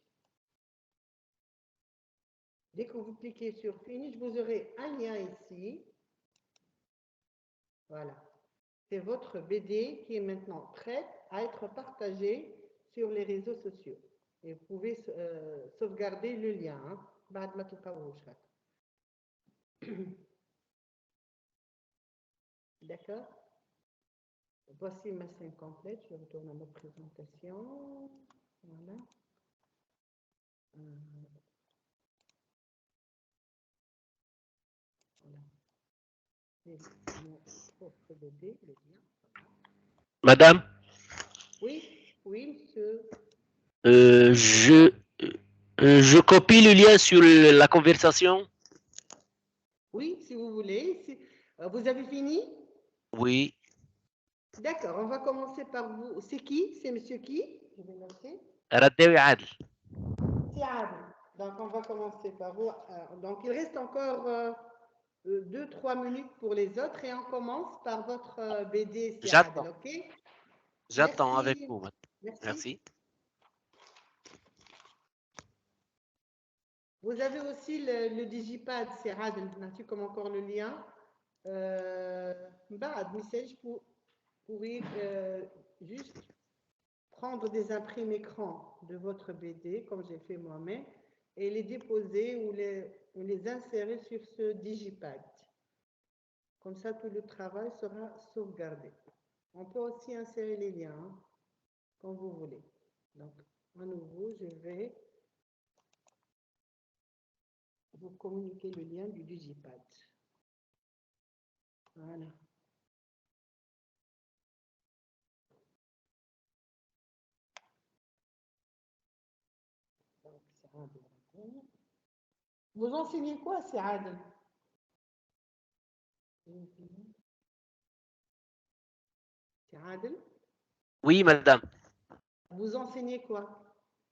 Dès que vous cliquez sur Finish, vous aurez un lien ici. Voilà. C'est votre BD qui est maintenant prête à être partagée sur les réseaux sociaux. Et vous pouvez sauvegarder le lien. D'accord? Voici ma scène complète. Je retourne à ma présentation. Voilà. Madame, Oui, oui, monsieur. je copie le lien sur la conversation. Oui, si vous voulez. Vous avez fini? Oui. D'accord, on va commencer par vous. C'est qui? C'est monsieur qui? Je vais noter. Raddawi Adl. C'est Adel. Donc, on va commencer par vous. Donc, il reste encore 2-3 minutes pour les autres et on commence par votre BD, c'est Adel, ok? J'attends Merci. avec vous, madame. Merci. Merci. Vous avez aussi le digipad, c'est Adel. Tu comme encore le lien. Message pour pourriez juste prendre des imprimes écran de votre BD, comme j'ai fait moi-même, et les déposer ou les insérer sur ce digipad. Comme ça, tout le travail sera sauvegardé. On peut aussi insérer les liens, hein, comme vous voulez. Donc, à nouveau, je vais vous communiquer le lien du digipad. Voilà. Donc, vous enseignez quoi, c'est Adel? C'est Adel? Oui, madame. Vous enseignez quoi?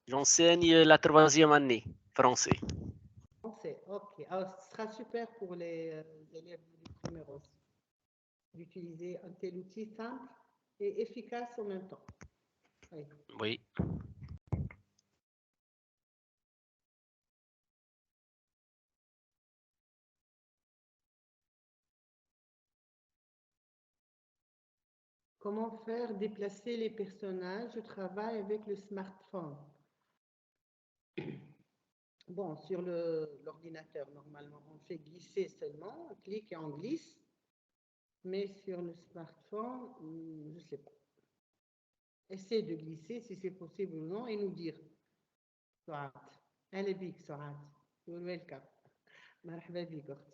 J'enseigne la 3e année, français. Français, ok. Alors, ce sera super pour les élèves du premier aussi, d'utiliser un tel outil simple et efficace en même temps. Oui. Oui. Comment faire déplacer les personnages? Je travaille avec le smartphone. Bon, sur l'ordinateur, normalement, on fait glisser seulement, on clique et on glisse. Mais sur le smartphone, je ne sais pas. Essayez de glisser si c'est possible ou non et nous dire. Soit, elle est big, soit. You're welcome. مرحبا بك أختي.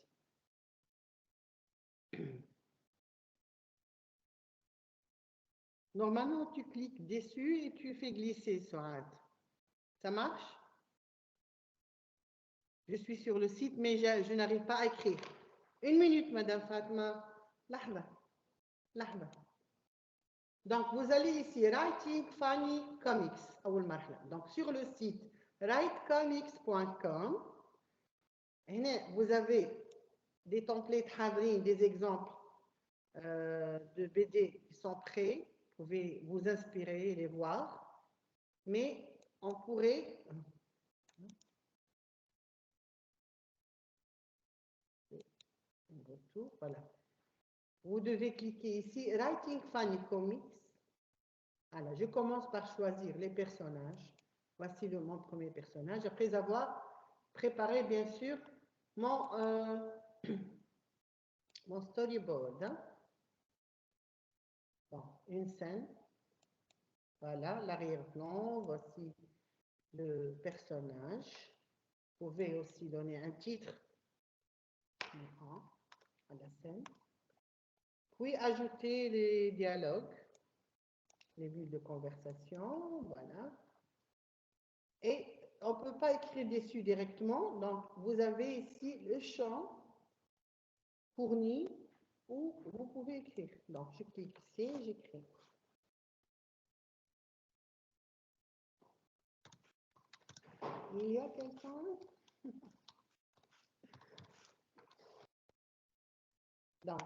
Normalement, tu cliques dessus et tu fais glisser, Soad. Ça marche? Je suis sur le site, mais je n'arrive pas à écrire. Une minute, Madame Fatma. Lahba. Lahba. Donc, vous allez ici, Writing Funny Comics. Donc, sur le site writecomics.com, vous avez des templates hadrin, des exemples de BD qui sont prêts. Vous pouvez vous inspirer et les voir. Mais on pourrait... Voilà. Vous devez cliquer ici, Writing Funny Comics. Alors, je commence par choisir les personnages. Voici mon premier personnage. Après avoir préparé, bien sûr, mon storyboard. Hein. Bon, une scène. Voilà, l'arrière-plan. Voici le personnage. Vous pouvez aussi donner un titre à la scène. Puis ajouter les dialogues, les bulles de conversation. Voilà. Et on ne peut pas écrire dessus directement. Donc, vous avez ici le champ fourni où vous pouvez écrire. Donc, je clique ici, j'écris. Il y a quelqu'un? Donc,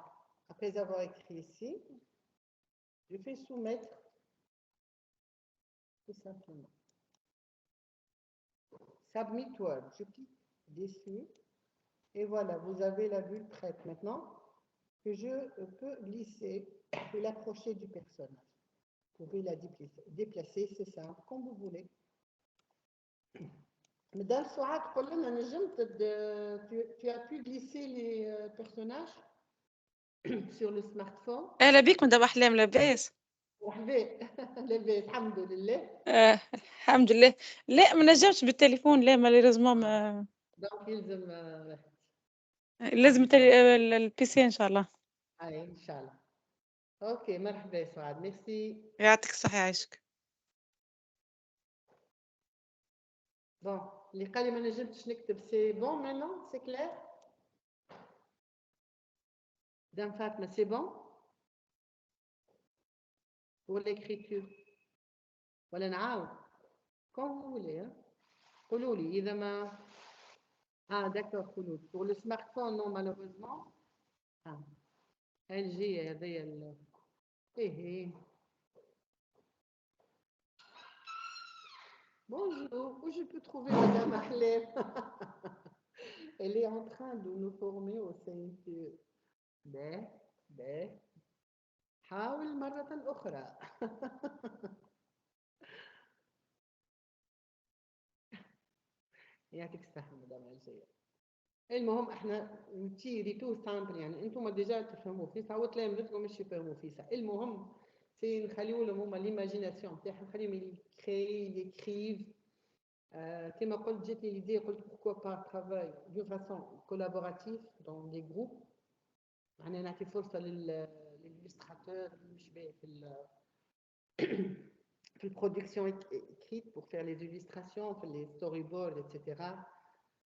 après avoir écrit ici, je fais soumettre tout simplement. Submit Word. Je clique dessus et voilà, vous avez la bulle prête maintenant que je peux glisser et l'approcher du personnage. Vous pouvez la déplacer, c'est simple, comme vous voulez. Madame Souad, tu as pu glisser les personnages sur le smartphone. اهلا بيك مدام احلام لاباس لاباس الحمد لله. الحمد لله. لا ما نجمش بالتليفون، لا ماليزمون ما دونك يلزم لازم البي سي ان شاء الله. اي ان شاء الله. اوكي مرحبا سعاد، ميرسي. يعطيك الصحة يعيشك. بون اللي قال لي ما نجمتش نكتب سي بون مانون سي كلير. دام فاطمه سي بون pour l'écriture ولا نعاود كون فولي. قولوا لي اذا ما داكور خلود. pour le smartphone non malheureusement LG هذايا ايه. Bonjour, où je peux trouver Madame Ahlem? Elle est en train de nous former au CNCE. حاول مرة أخرى. يعطيك الصحة مدام الجاية. المهم احنا نتيري تو سامبل، يعني انتم ديجا تفهموا فيها وتلامذتكم مش يفهموا فيها. المهم سي نخليو لهم هما ليماجيناسيون تاعهم، نخليهم يكري يكريف. كما قلت جاتني ليدي، قلت pourquoi pas travail de façon collaborative dans des groupes. يعني نعطي فرصة للإلستراتور مش باهي في البرودكسيون écrite pour faire les illustrations, في les storyboards etc.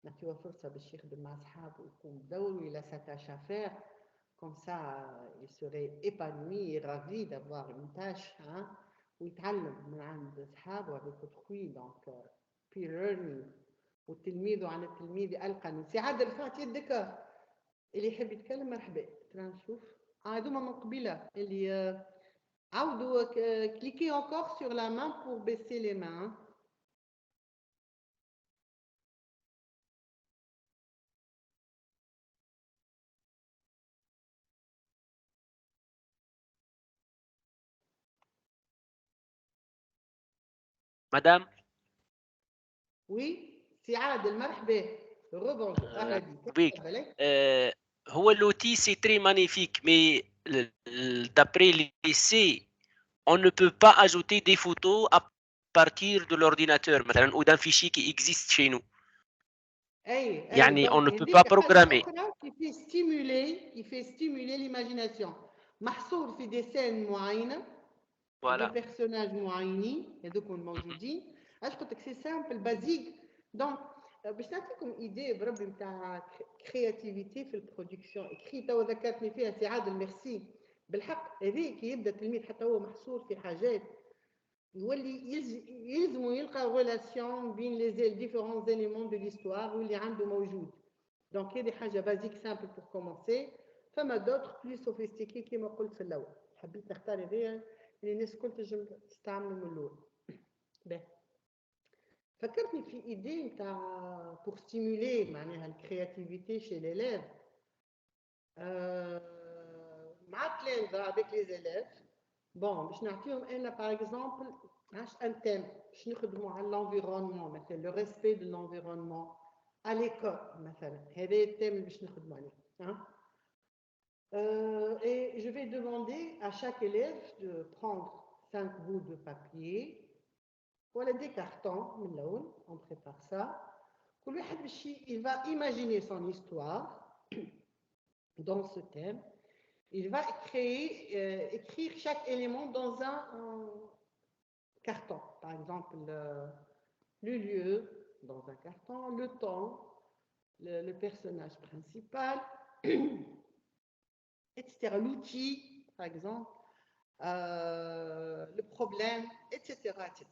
نعطيوه فرصة باش يخدم مع أصحابه ويكون بدوره إلى sa tâche à faire. Comme ça, il serait épanoui et ravi d'avoir une tâche. ويتعلم من عند أصحابه avec autrui. Donc, peer learning. والتلميذ عن التلميذ ألقى. سي عاد رفعت يدك اللي يحب يتكلم مرحبا. نشوف هذوما من قبيله اللي عاودوا كليكي encore sur la main pour baisser les mains. Madame, Oui, سي عادل مرحبا. rebonjour. اهلا بيك. هو l'outil c'est très magnifique, mais d'après les lycées, on ne peut pas ajouter des photos à partir de l'ordinateur مثلا ou d'un fichier qui existe chez nous. يعني on ne peut pas programmer. qui fait stimuler l'imagination. محصور في des scènes معينة. Voilà. des personnages معينين هذوك موجودين. اش قلت لك سي سامبل بازيك. دونك باش نعطيكم ايدي بربي نتاع كرياتيفيتي في البرودكسيون اكري. تو ذكرتني فيها سي عادل ميرسي. بالحق هذه كي يبدا التلميذ حتى هو محصور في حاجات يولي يلزمو يلقى ريلاسيون بين لي ديفيرون éléments de l'histoire واللي عنده موجود. دونك هذه حاجه بازيك سامبل بور كومونسي. فما دوتر بلو سوفيستيكي كما قلت في الاول. حبيت نختار هذيا اللي الناس الكل تنجم تستعملوا من الاول. باهي فكرتني في ايدي نتاع بور ستيمولي معناها الكرياتيفيتي شي ليليف مع التلامذه افيك لي زيليف. بون باش نعطيهم انا باغ اكزومبل ان تيم باش نخدموا على l'environnement مثلا لو ريسبي دو l'environnement à l'école مثلا. هذا التيم اللي باش نخدموا عليه. Et je vais demander à chaque élève de prendre 5 bouts de papier. Voilà des cartons, on prépare ça. Il va imaginer son histoire dans ce thème. Il va écrire chaque élément dans un carton. Par exemple, le lieu, dans un carton, le temps, le personnage principal, etc. L'outil, par exemple, le problème, etc. etc.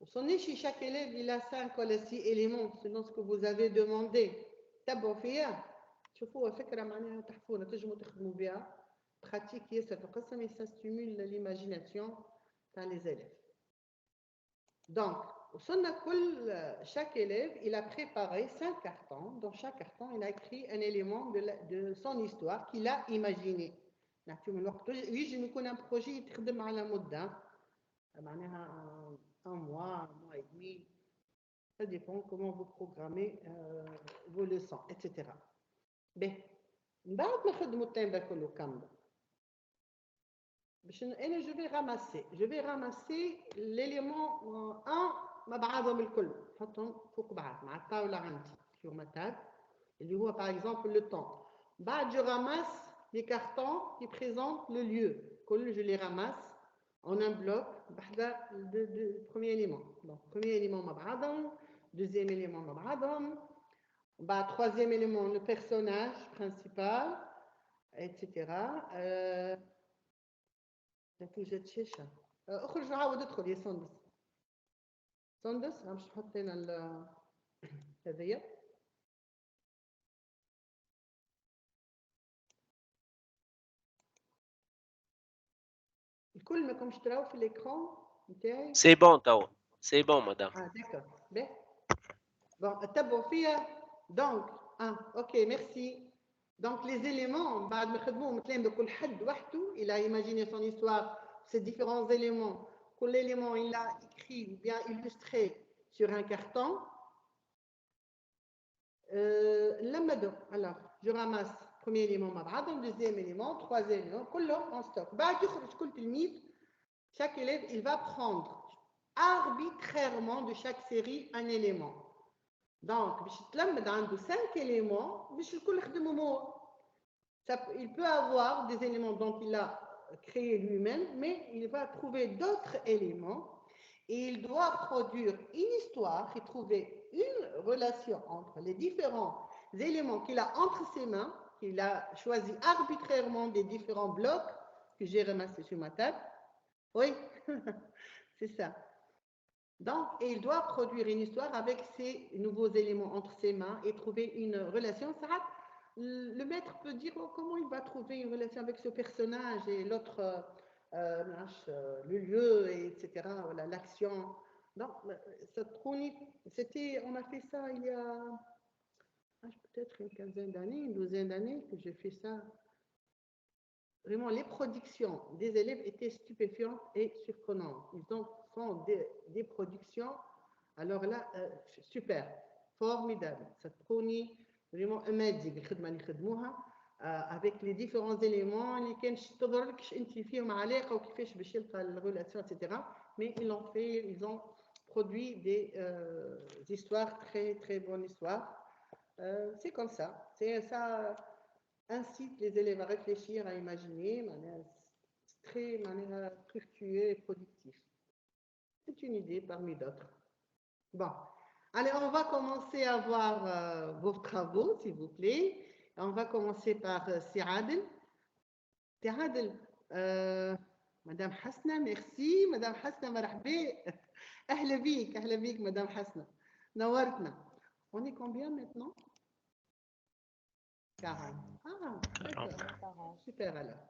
Vous savez, chez chaque élève, il a 5 ou 6 éléments selon ce que vous avez demandé. تابعوا فيها شوفوا فكرة معناها تحفونا تنجموا تخدموا بها pratique ياسر في القسم et ça stimule l'imagination dans les élèves. Donc, chaque élève, il a préparé 5 cartons. Dans chaque carton, il a écrit un élément de son histoire qu'il a imaginé. Oui, nous connais un projet, il travaille à la mode, un mois et demi. Ça dépend comment vous programmez vos leçons, etc. Ben, je vais ramasser l'élément 1 مع بعضهم الكل نحطهم فوق بعض مع الطاولة عندي sur ma table اللي هو par exemple le temps. بعد je ramasse les cartons qui présentent le lieu. كل je les ramasse en un bloc بحذا de premier élément. Donc premier élément مع بعضهم, deuxième élément مع بعضهم, بعد troisième élément le personnage principal, etc. لا توجد شاشة. اخرج عاود ادخل يا سندس. سندس باش نحط لنا هذيا. الكل ماكمش تراو في l'écran نتاعي. C'est bon توا. C'est bon madame. d'accord. Bien. Bon, تبعوا فيها. Donc, ok, merci. Donc les éléments بعد ما خدموهم تلاقيهم بكل حد وحده, il a imaginé son histoire, ces différents éléments. كل élément il l'a écrit ou bien illustré sur un carton. Alors, je ramasse premier élément مع بعضهم, deuxième élément, troisième élément, كلهم en stock. بعد يخرج كل تلميذ, chaque élève, il va prendre arbitrairement de chaque série un élément. Donc, باش يتلمذ عنده 5 éléments, باش الكل يخدموا. Il peut avoir des éléments dont il a créé lui-même, mais il va trouver d'autres éléments et il doit produire une histoire et trouver une relation entre les différents éléments qu'il a entre ses mains, qu'il a choisi arbitrairement des différents blocs que j'ai ramassés sur ma table. Oui, c'est ça. Donc, et il doit produire une histoire avec ces nouveaux éléments entre ses mains et trouver une relation. Le maître peut dire comment il va trouver une relation avec ce personnage et l'autre, le lieu, etc. Voilà, l'action. Donc, on a fait ça il y a peut-être une quinzaine d'années, une douzaine d'années que j'ai fait ça. Vraiment, les productions des élèves étaient stupéfiantes et surprenantes. Ils font des productions, alors là, super, formidable. Ça prône vraiment un médic, avec les différents éléments, les relations, etc. Mais ils ont produit des histoires, très, très bonnes histoires. C'est comme ça. Ça incite les élèves à réfléchir, à imaginer, très fructueux et productif. C'est une idée parmi d'autres. Bon, allez, on va commencer à voir vos travaux, s'il vous plaît. On va commencer par Siadel. Siadel, Madame Hasna, merci. Madame Hasna, marhaba. Ahla bik, Madame Hasna. Nawartna. On est combien maintenant? 40. D'accord. Super alors.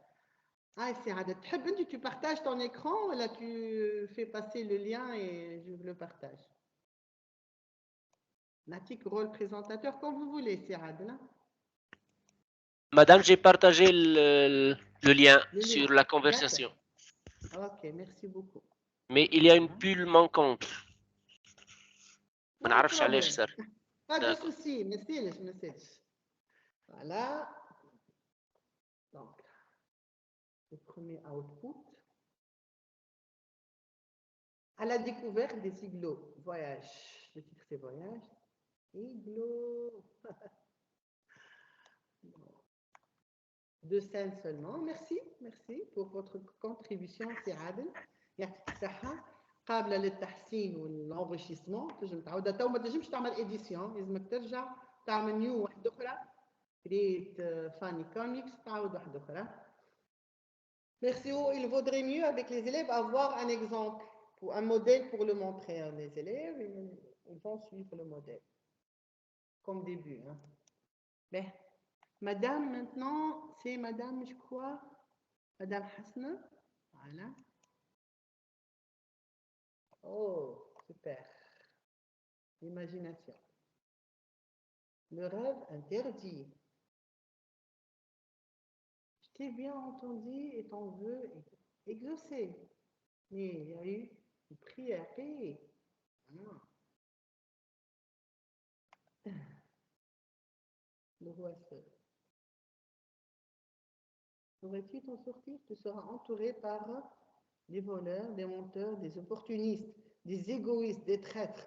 Siadel, tu partages ton écran ou là tu fais passer le lien et je le partage? Natik, rôle présentateur, comme vous voulez, Siadel. Madame, j'ai partagé le lien sur la conversation. Ok, merci beaucoup. Mais il y a une bulle manquante. ما نعرفش علاش صار. Pas de souci, merci. Voilà. Donc, le premier output. À la découverte des igloos. Voyage. Le titre, c'est Voyage. Igloos. 2 scènes seulement. Merci pour votre contribution, Siadel. قابله للتحسين والانريشيسمون، تنجم تعاودها تو، ما تنجمش تعمل اديسيون، لازمك ترجع تعمل نيو واحده اخرى، كريت فاني كوميكس تعاود واحده اخرى. Merci. Il vaudrait mieux avec les élèves avoir un exemple ou un modèle pour le montrer à les élèves, et ils vont suivre le modèle comme début. Hein. Ben, madame, maintenant, c'est madame, je crois, madame Hasna. Voilà. Oh, super. Imagination. Le rêve interdit. Je t'ai bien entendu et ton vœu est exaucé. Mais il y a eu une prière payée. Le roi seul. Pourrais-tu t'en sortir? Tu seras entouré par des voleurs, des menteurs, des opportunistes, des égoïstes, des traîtres.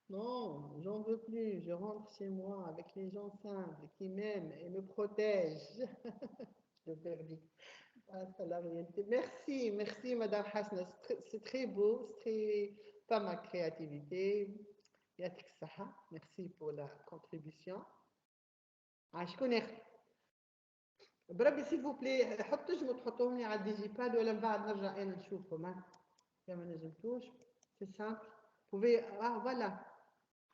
Non, j'en veux plus. Je rentre chez moi avec les gens simples qui m'aiment et me protègent. Je perdis. Ah, c'est la réalité. Merci, merci Madame Hasna. C'est très beau, c'est très pas ma créativité. Yatik Saha. Merci pour la contribution. شكون بربي s'il vous plaît حط تجموا تحطوهم لي على الديجيباد ولا من بعد نرجع انا نشوفهم يا ما نجمتوش سي سامبل pouvez voilà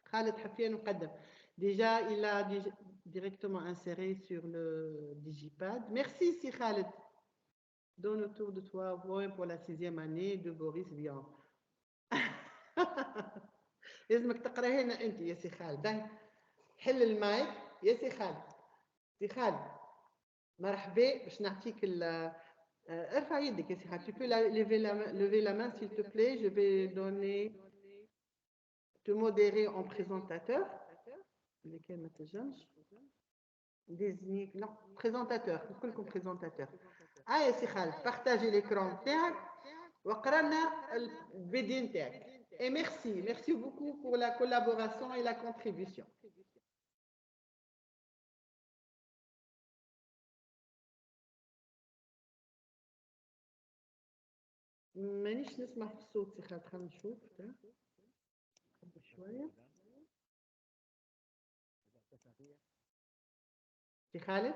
Khaled Hafian مقدم déjà il a directement inséré sur le digipad. Merci si Khaled. Donne autour de toi pour la 6e année de Boris Vian. لازمك تقراها لنا انت يا سي خالد. حل المايك يا سي خالد. سي خالد مرحبا باش نعطيك ارفع يدك يا سي خالد. Tu peux lever la main s'il te plaît. Je vais te modérer en présentateur. Lesquels ما تنجمش désigner non présentateur. كلكم présentateur. يا سي خالد partagez l'écran تاعك وقرا لنا الفيديو نتاعك. Et merci beaucoup pour la collaboration et la contribution. مانيش نسمع في الصوت سي خالد. خلينا نشوف شويه سي خالد.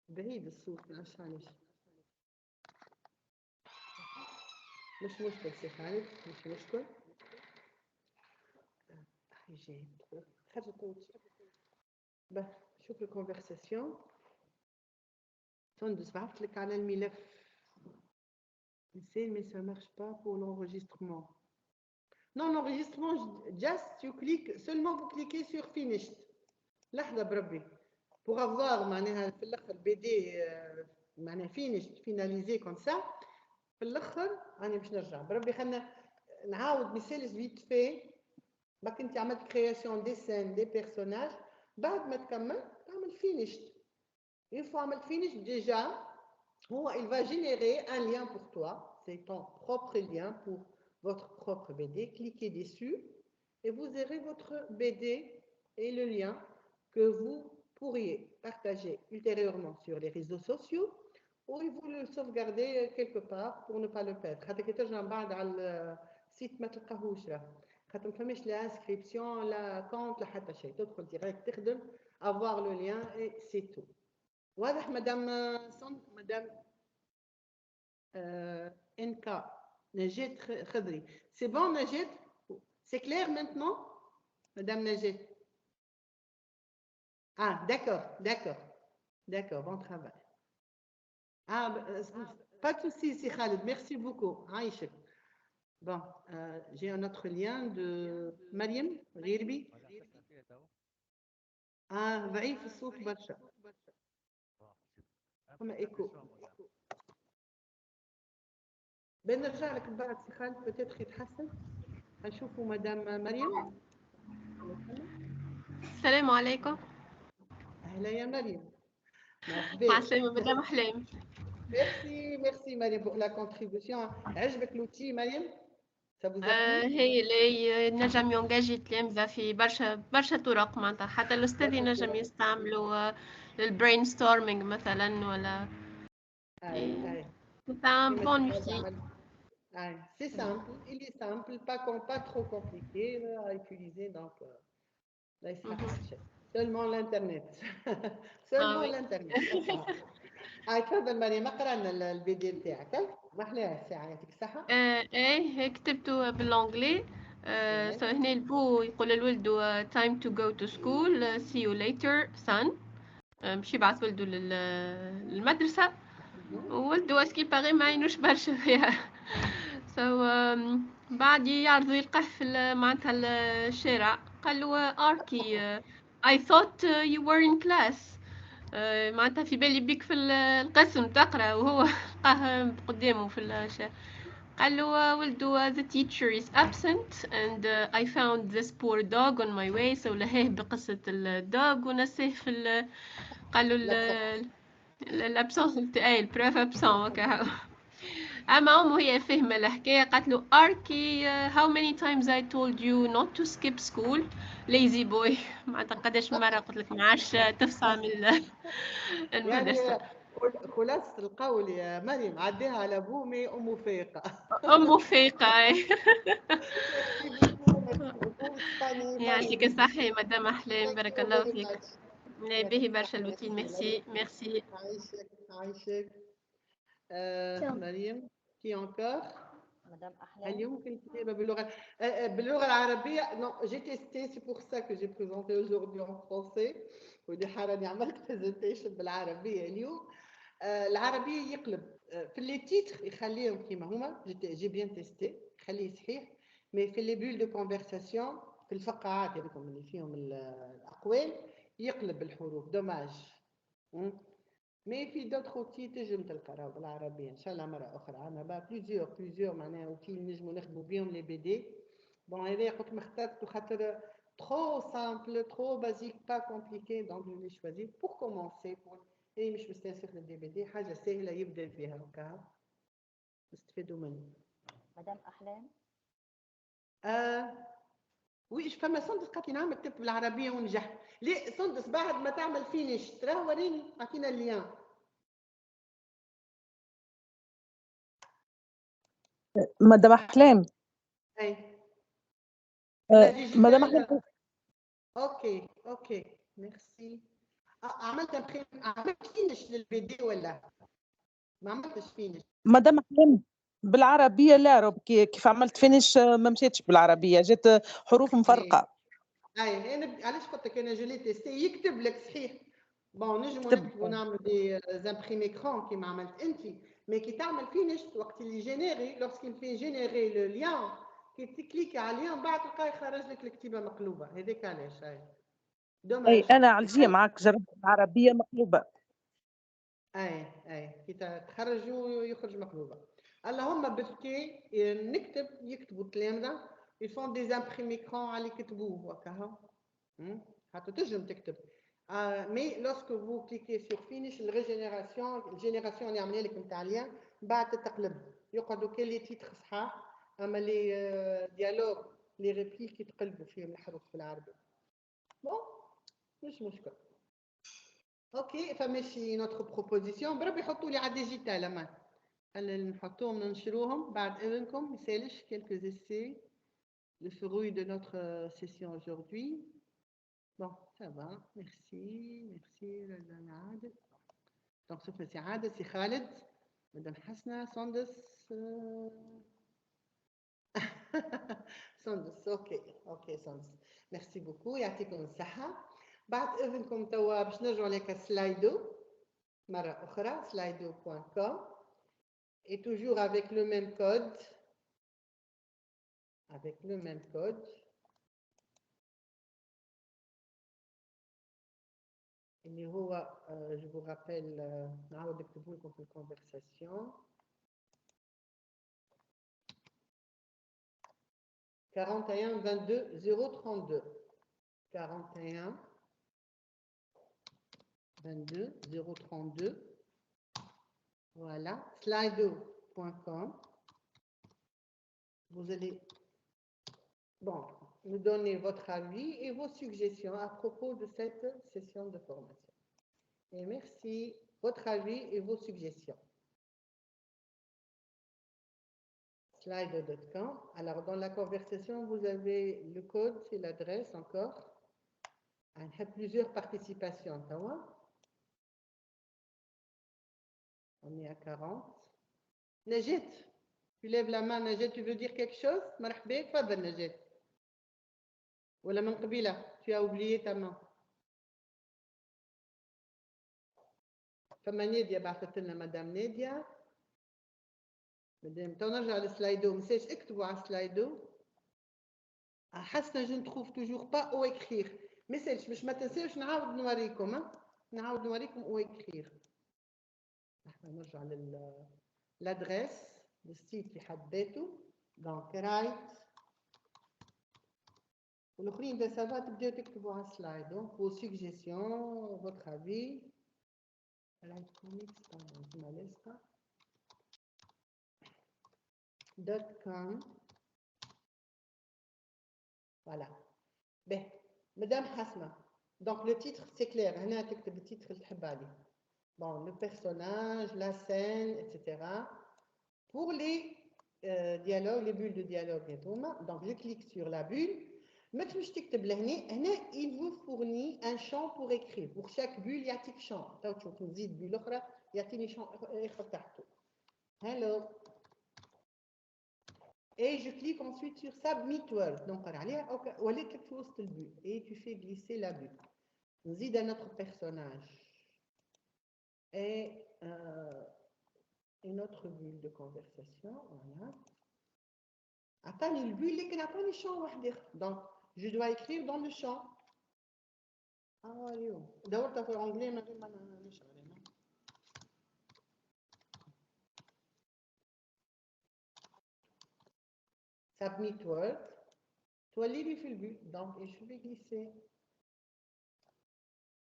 بعيد الصوت ما علاش. مش مشكل سي خالد مش مشكل. جاي خرج صوتي. شوف الكونفرساسيون. سندس بعثت لك على الملف. Mais ça marche pas pour l'enregistrement. Non, l'enregistrement, just you cliques, seulement vous cliquez sur finished. لحظة بربي. Pour avoir معناها في الآخر BD معناها finished, finalisé comme ça. في الآخر أنا باش نرجع بربي خلنا نعاود مثال vite fait. باك أنت عملت création des scènes, des personnages. بعد ما تكمل تعمل finished. Une fois عملت finished déjà. Il va générer un lien pour toi, c'est ton propre lien pour votre propre BD. Cliquez dessus et vous aurez votre BD et le lien que vous pourriez partager ultérieurement sur les réseaux sociaux ou vous le sauvegardez quelque part pour ne pas le perdre. خاطر كي ترجع بعد على السيت ما تلقاهوش خاطر ما فماش لا انسكريبسيون لا كونت لا حتى شيء. تدخل ديريكت تخدم avoir le lien et c'est tout. واضح مدام مدام NK Najed Khadri. C'est bon Najed? C'est clair maintenant madame Najed? Ah d'accord, bon travail. Pas de souci c'est Khaled, merci beaucoup. Aïchek. Bon, j'ai un autre lien de Mariam Ghirbi. ضعيف الصوت برشا. فما ايكو. بنرجع لك بعد سي خالد بتاتخ يتحسن. نشوفوا مدام مريم. السلام عليكم. اهلا يا مريم. مع السلامة مدام أحلام. ميرسي مريم pour la contribution. عجبك لوتي مريم؟ هي اللي نجم ينجاجي التلامذة في برشا طرق معناتها حتى الأستاذ ينجم يستعملوا للبرين ستورمينج مثلا ولا C'est un bon outil. C'est simple, il est simple, pas trop compliqué à utiliser, donc là, seulement l'Internet. Seulement oui. l'Internet. تفضل مريم اقرا لنا الفيديو بتاعك ما احلاها الساعه يعطيك الصحه. ايه كتبته بالانجلي. so هنا البو يقول لولده time to go to school, see you later son. باش يبعث ولده للمدرسة، وولده اسكي باغي ما عينوش برشا فيها. so بعد يعرضوا يلقاه في معناتها الشارع، قال له اركي I thought you were in class. معناتها في بالي بيك في القسم تقرا، وهو لقاه قدامه في الشارع. قال له ولده the teacher is absent and I found this poor dog on my way. so لهيه بقصة الدوغ ونسيه في قال له الابسون البروف ابسون. اما امه هي فهمه الحكايه، قالت له اركي how many times I told you not to skip school lazy boy. معناتها قداش مره قلت لك ما عادش تفصل من المدرسه. يعني خلاصة القول يا مريم عديها على بومي أمه فايقة. أمه فايقة. يعطيك الصحة يا مدام أحلام، بارك الله فيك. باهي برشا الوكيل. ميرسي ميرسي. عايشك. مريم كي انكور مدام أحلام. اليوم ممكن الكتابة باللغة العربية. non j'ai testé, c'est pour ça que j'ai présenté aujourd'hui en français. ودي حارة اني عملت برزنتيشن بالعربية اليوم. العربية يقلب في اللي تيتر يخليهم كيما هما، جي بيان تيستي يخليه صحيح، مي في لي بول دو كونفرساسيون في الفقاعات هذوكم اللي فيهم الأقوال يقلب الحروف دوماج. مي في دوطخ اوتي تنجم تلقاو بالعربية ان شاء الله مرة أخرى. عندنا بقى بليزيور معناها اوتي نجمو نخدمو بيهم لي بي دي. بون هذايا قلت مختارته خاطر trop simple, trop basique, pas compliqué, donc je l'ai choisi pour commencer. إيه مش مستنسخ للدي بي دي، حاجة سهلة يبدأ فيها هكا نستفيدوا منه. مدام أحلام. وي فما سندس قالت لي نعم كتبت بالعربية ونجحت. ليه سندس بعد ما تعمل فينيش تراه وريني أعطينا اللين. مدام أحلام. أي. مدام أحلام. اوكي ميرسي. عملت فينش للفيديو ولا ما عملتش فينش؟ مدام أحلام بالعربية لا، رب كيف عملت فينش ما مشيتش بالعربية، جات حروف مفرقة. اي انا علاش قلت لك انا جولي تيستي يكتب لك صحيح. بون نجمو نكتبو نعملو دي زامبريمي كرون كيما عملت انت، مي كي تعمل فينش وقت اللي جينيري لوغسكيل في جينيري لو ليان كي تكليكي على الليان بعد تلقاه يخرج لك الكتيبه مقلوبه. هذاك علاش اي انا علجيه معك جربت العربيه مقلوبه. اي كي تخرج ويخرج مقلوبه. اللهم بالكي يكتبوا التلامذه يفون دي زامبريمي كرون على يكتبوه هكا حتى تنجم تكتب. مي لوسكو فو كليكي سور فينيش الجينيراسيون اللي عملها لك نتاع ليان بعد تقلب يقعدوا كي لي تيتر صحاح، اما لي ديالوج لي ريبليك يتقلبوا فيهم الحروف بالعربي. بون مش مشكل. اوكي فماشي نوتر بروبوزيسيون بربي يحطوا لي على ديجيتال اما نحطوهم ننشروهم بعد اذنكم. يسالش quelques essais le fruit de notre session aujourd'hui. Bon ça va merci madame عادل. donc سوف سي عادل سي خالد مدام حسنة سندس سندس اوكي سندس ميرسي بوكو يعطيكم الصحة. بعد اذنكم توا باش نرجعوا لك سلايدو مرة أخرى slido.com et toujours avec le même code. اللي هو je vous rappelle نعاود نكتبوا لكم في الكونفرساسيون 41 22 032 41 22 032. Voilà, slido.com. Vous allez nous donner votre avis et vos suggestions à propos de cette session de formation. Et merci, votre avis et vos suggestions. Slido.com. Alors, dans la conversation, vous avez le code, c'est l'adresse encore. Il y a plusieurs participations. On est à 40. Najid, tu lèves la main. Najid, tu veux dire quelque chose? Marhaba, fadal Najid. Voilà mon qabila, tu as oublié ta main. فما نادية بعثت لنا مدام نادية. مدام تو نرجع للسلايدو، ما تنساش اكتبوا على السلايدو. حسنا جو نتروف توجور با او اكرير. ما يسالش باش ما تنساوش نعاود نوريكم نعاود نوريكم او اكرير. احنا نرجع للادريس للسيت اللي حددته. دونك رايت والاخرين ده سافا تبداو تكتبوا على السلايد. دونك vos suggestions, votre avis. .com. Voilà. Ben, Madame Hasma. Donc le titre c'est clair. هنا تكتب التيتر اللي تحب عليه. Bon, le personnage, la scène, etc. Pour les dialogues, les bulles de dialogue, donc je clique sur la bulle. Maintenant, je تكتب لهنا il vous fournit un champ pour écrire. Pour chaque bulle, يعطيك champ. تو تشوف نزيد bulle أخرى يعطيني champ آخر تحته. Alors, et je clique ensuite sur Submit Word. Donc, on va quelque chose de bulle et tu fais glisser la bulle. نزيد un autre personnage et une autre bulle de conversation. Voilà. Attends, le bulle اللي كان عطاني champ واحد آخر. Donc, je dois écrire dans le champ. Ah, oui. دورت في الانجلي ما غير ما نشغل. Submit Word. تولي لي في البيت. Donc, je vais glisser.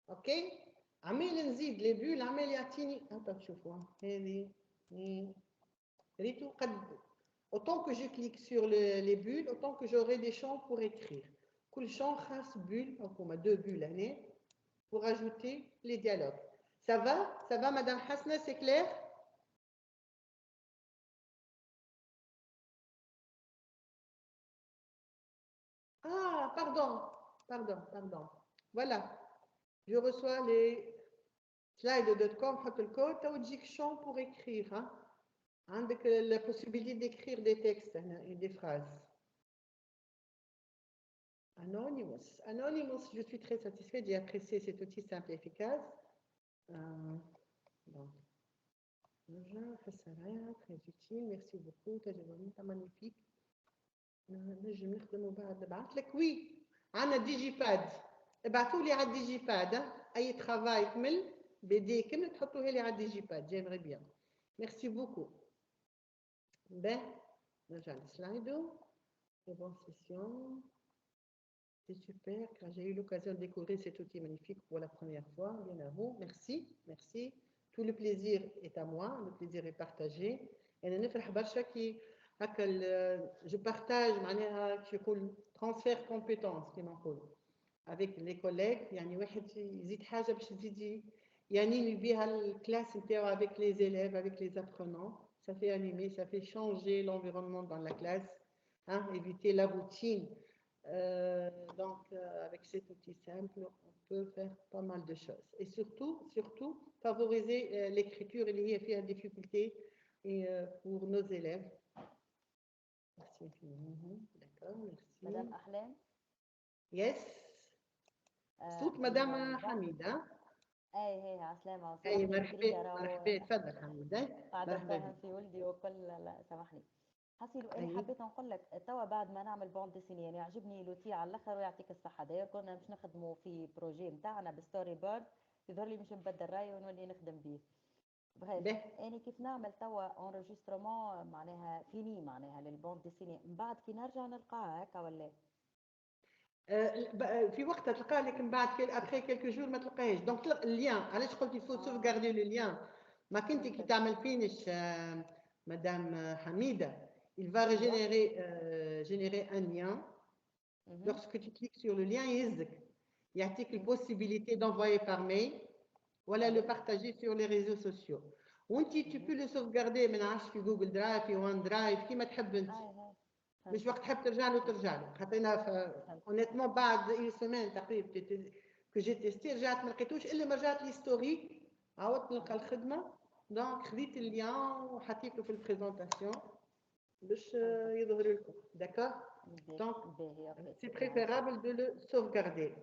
OK. عمال نزيد لي بول عمال يعطيني. هاو تشوفوا هذه ريتو قد. Autant que je clique sur les bulles, autant que j'aurai des champs pour écrire. كل champ خاص bulle, donc on a deux bulles هنا pour ajouter les dialogues. Ça va, Madame Hasna, c'est clair? Ah, pardon. Voilà. Je reçois les slides.com, حط الكود تو تجيك champ pour écrire. عندك la possibilité d'écrire des textes et des phrases. Anonymous, je suis très satisfaite, j'ai apprécié cet outil simple et efficace. Donc, très utile, merci beaucoup, c'est magnifique. نجم نخدموا بعد نبعث لك. وي عندنا ديجيباد، ابعثوا لي على الديجيباد اي ترافاي كمل بدي كمل تحطوه لي على الديجيباد. جيمري بيان. ميرسي بوكو. Ben, نرجع للسلايدو. Bonne session. C'est super car j'ai eu l'occasion de découvrir cet outil magnifique pour la première fois. Bien à vous. Merci. Tout le plaisir est à moi, le plaisir est partagé. Et نفرح برشا كي هكا je partage معناها يقول transfert compétences كما نقولوا avec les collègues. يعني واحد يزيد حاجه باش يزيد يانيمي بها الكلاس نتاعو avec les élèves, avec les apprenants. Ça fait animer, ça fait changer l'environnement dans la classe, éviter la routine. Donc, avec cet outil simple, on peut faire pas mal de choses. Et surtout favoriser l'écriture اللي هي فيها difficulté pour nos élèves. Merci infiniment. D'accord, merci. Madame Ahlen. Yes. صوت مدام حميدة. اي عسلامة. اي مرحبا تفضل حميدة. قاعدة نفهم في ولدي وكل. لا سامحني حسيلو. انا حبيت نقول لك توا بعد ما نعمل بون ديسيني يعني عجبني لوتي على الاخر ويعطيك الصحة. داير كنا باش نخدموا في بروجي نتاعنا بستوري بورد يظهر لي مش نبدل راي ونولي نخدم بيه. بغيت يعني كيف نعمل توا انرجسترومون معناها فيني معناها للبون ديسيني من بعد كي نرجع نلقاها هكا ولا في وقتها تلقاه لكن بعد ابخي كيلكو جور ما تلقاهاش. دونك اللين علاش قلت يفو سوفغاردي لو لين. ما كنتي كي تعمل فينيش مدام حميدة il va générer un lien. Lorsque tu cliques sur le lien يهزك يعطيك البوسيبيليتي d'envoyer par mail ولا le partager sur les réseaux sociaux. وانت tu peux le sauvegarder من عادش في جوجل درايف في وان درايف كيما تحب انت. مش وقت تحب ترجع له خاطر انا اونيتمون بعد اون سيمين تقريبا كو جي تيستي رجعت ما لقيتوش الا ما رجعت ليستوريك عاودت نلقى الخدمه. دونك خذيت اللين وحطيته في البريزونطاسيون باش يظهر لكم. داكور دونك سي بريفيرابل دو لو سوفغاردي.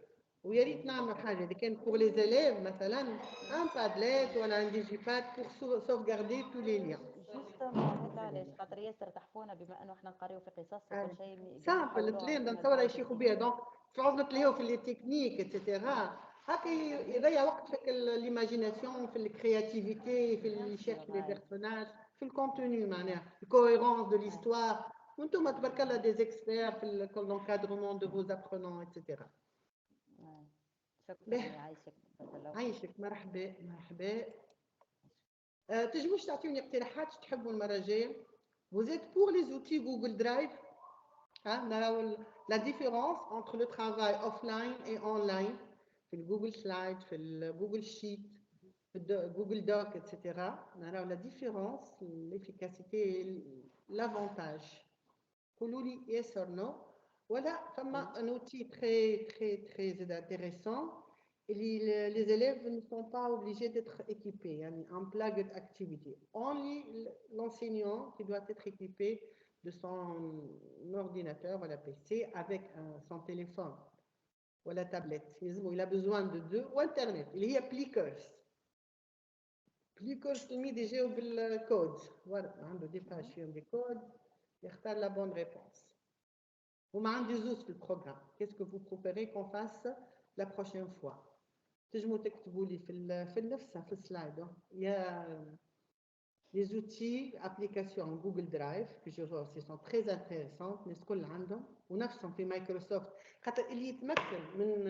ويا ريت نعمل حاجه اذا كان بور لي زيليف مثلا ان بادليت ولا ان ديجيباد بور سوفغاردي تو لي ليان. جوستومون هذا علاش خاطر ياسر تحفونا بما انه احنا نقريو في قصص وكل شيء سامبل تلين نتصور يشيخوا بها. دونك تقعد نتلهيو في لي تكنيك اتسيتيرا هكا يضيع وقت في ليماجيناسيون في الكرياتيفيتي في اللي يشيخ لي بيرسوناج في الكونتوني معناها الكوهيرونس دو ليستوار. وانتم تبارك الله دي زيكسبير في الانكادرمون دو فوز ابرونون اتسيتيرا. شكرا يعيشك. عايشك. مرحبا مرحبا. تجموش تعطيوني اقتراحات تحبوا المره الجايه. Vous êtes pour les outils Google Drive? La différence entre le travail offline et online, في Google Slides, في Google Sheet, Google Doc, etc. La différence, l'efficacité, l'avantage. قولوا لي yes or no. Voilà, un outil très intéressant. Les élèves ne sont pas obligés d'être équipés. Un plug activity. Only l'enseignant qui doit être équipé de son ordinateur ou la PC avec son téléphone ou la tablette. Il a besoin de deux ou Internet. Il y a Plickers. Plickers, il met déjà le code. Voilà, des pages des codes. Il retard la bonne réponse. Vous m'avez des outils le programme. Qu'est-ce que vous préférez qu'on fasse la prochaine fois? تجمو تكتبوا لي في نفسها في السلايد. يا les outils applications Google Drive que je vois aussi sont très intéressantes. الناس كل عندهم ونفسهم في مايكروسوفت. خاطر اللي يتمكن من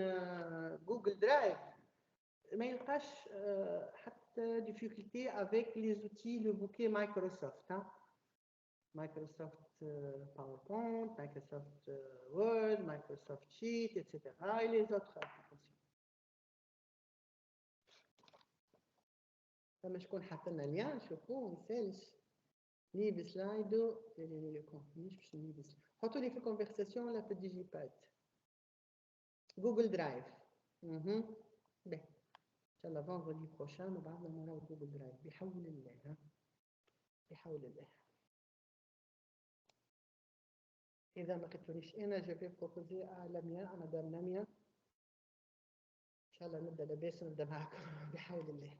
جوجل درايف ما يلقاش حتى difficulté avec les outils le bouquet Microsoft. Microsoft PowerPoint, Microsoft Word, Microsoft Sheet, etc. et les autres applications. فما شكون حط لنا ليان شوفوا ما يسالش لي سلايدو لكم مش باش نلبس. حطوا لي في الكونفرساسيون ولا في الديجي باد جوجل درايف. به ان شاء الله فاندردي بروشان وبعدنا نراو جوجل درايف بحول الله. بحول الله. اذا ما قلتوليش انا جو في بروبوزي لميا مدام لميا ان شاء الله نبدا لاباس نبدا معكم بحول الله.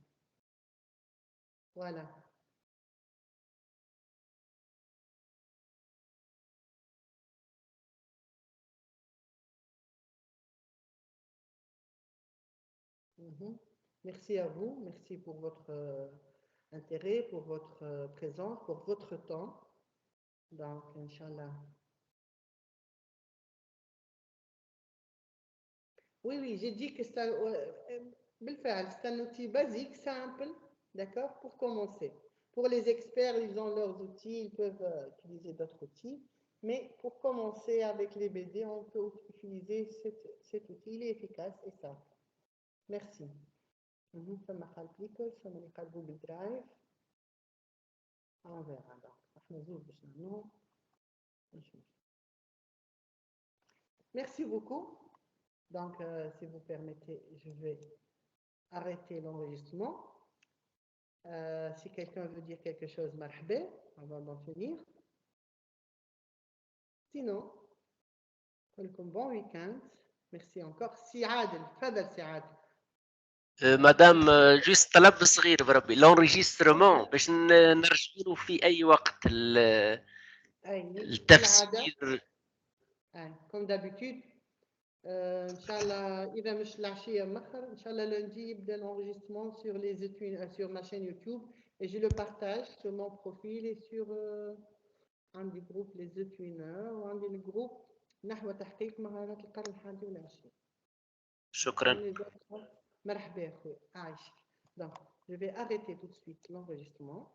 Voilà. Merci à vous, merci pour votre intérêt, pour votre présence, pour votre temps. Donc, Inch'Allah. Oui, j'ai dit que c'est un outil basique, simple. D'accord? Pour commencer. Pour les experts, ils ont leurs outils, ils peuvent utiliser d'autres outils. Mais pour commencer avec les BD, on peut utiliser cet outil. Il est efficace et simple. Merci. Ça m'a fait Plickers, ça m'a fait Google Drive. On verra donc. Merci beaucoup. Donc, si vous permettez, je vais arrêter l'enregistrement. Si quelqu'un veut dire quelque chose, marhaba, avant d'en finir. Sinon, bon week-end. Merci encore. Si Adel, Fadel Si Adel. مدام جوست طلب صغير بربي l'enregistrement باش نرجعوا في اي وقت التفسير. Comme d'habitude. Inch'Allah, إذا مش العشية مخر, Inch'Allah lundi يبدأ l'enregistrement sur les études, sur ma chaîne YouTube et je le partage sur mon profil et sur un des groupes les étudiants ou un des groupes نحو تحقيق مهارات القرن الحادي والعشرين. شكرا. مرحبا أخوي عايشك. Donc, je vais arrêter tout de suite l'enregistrement.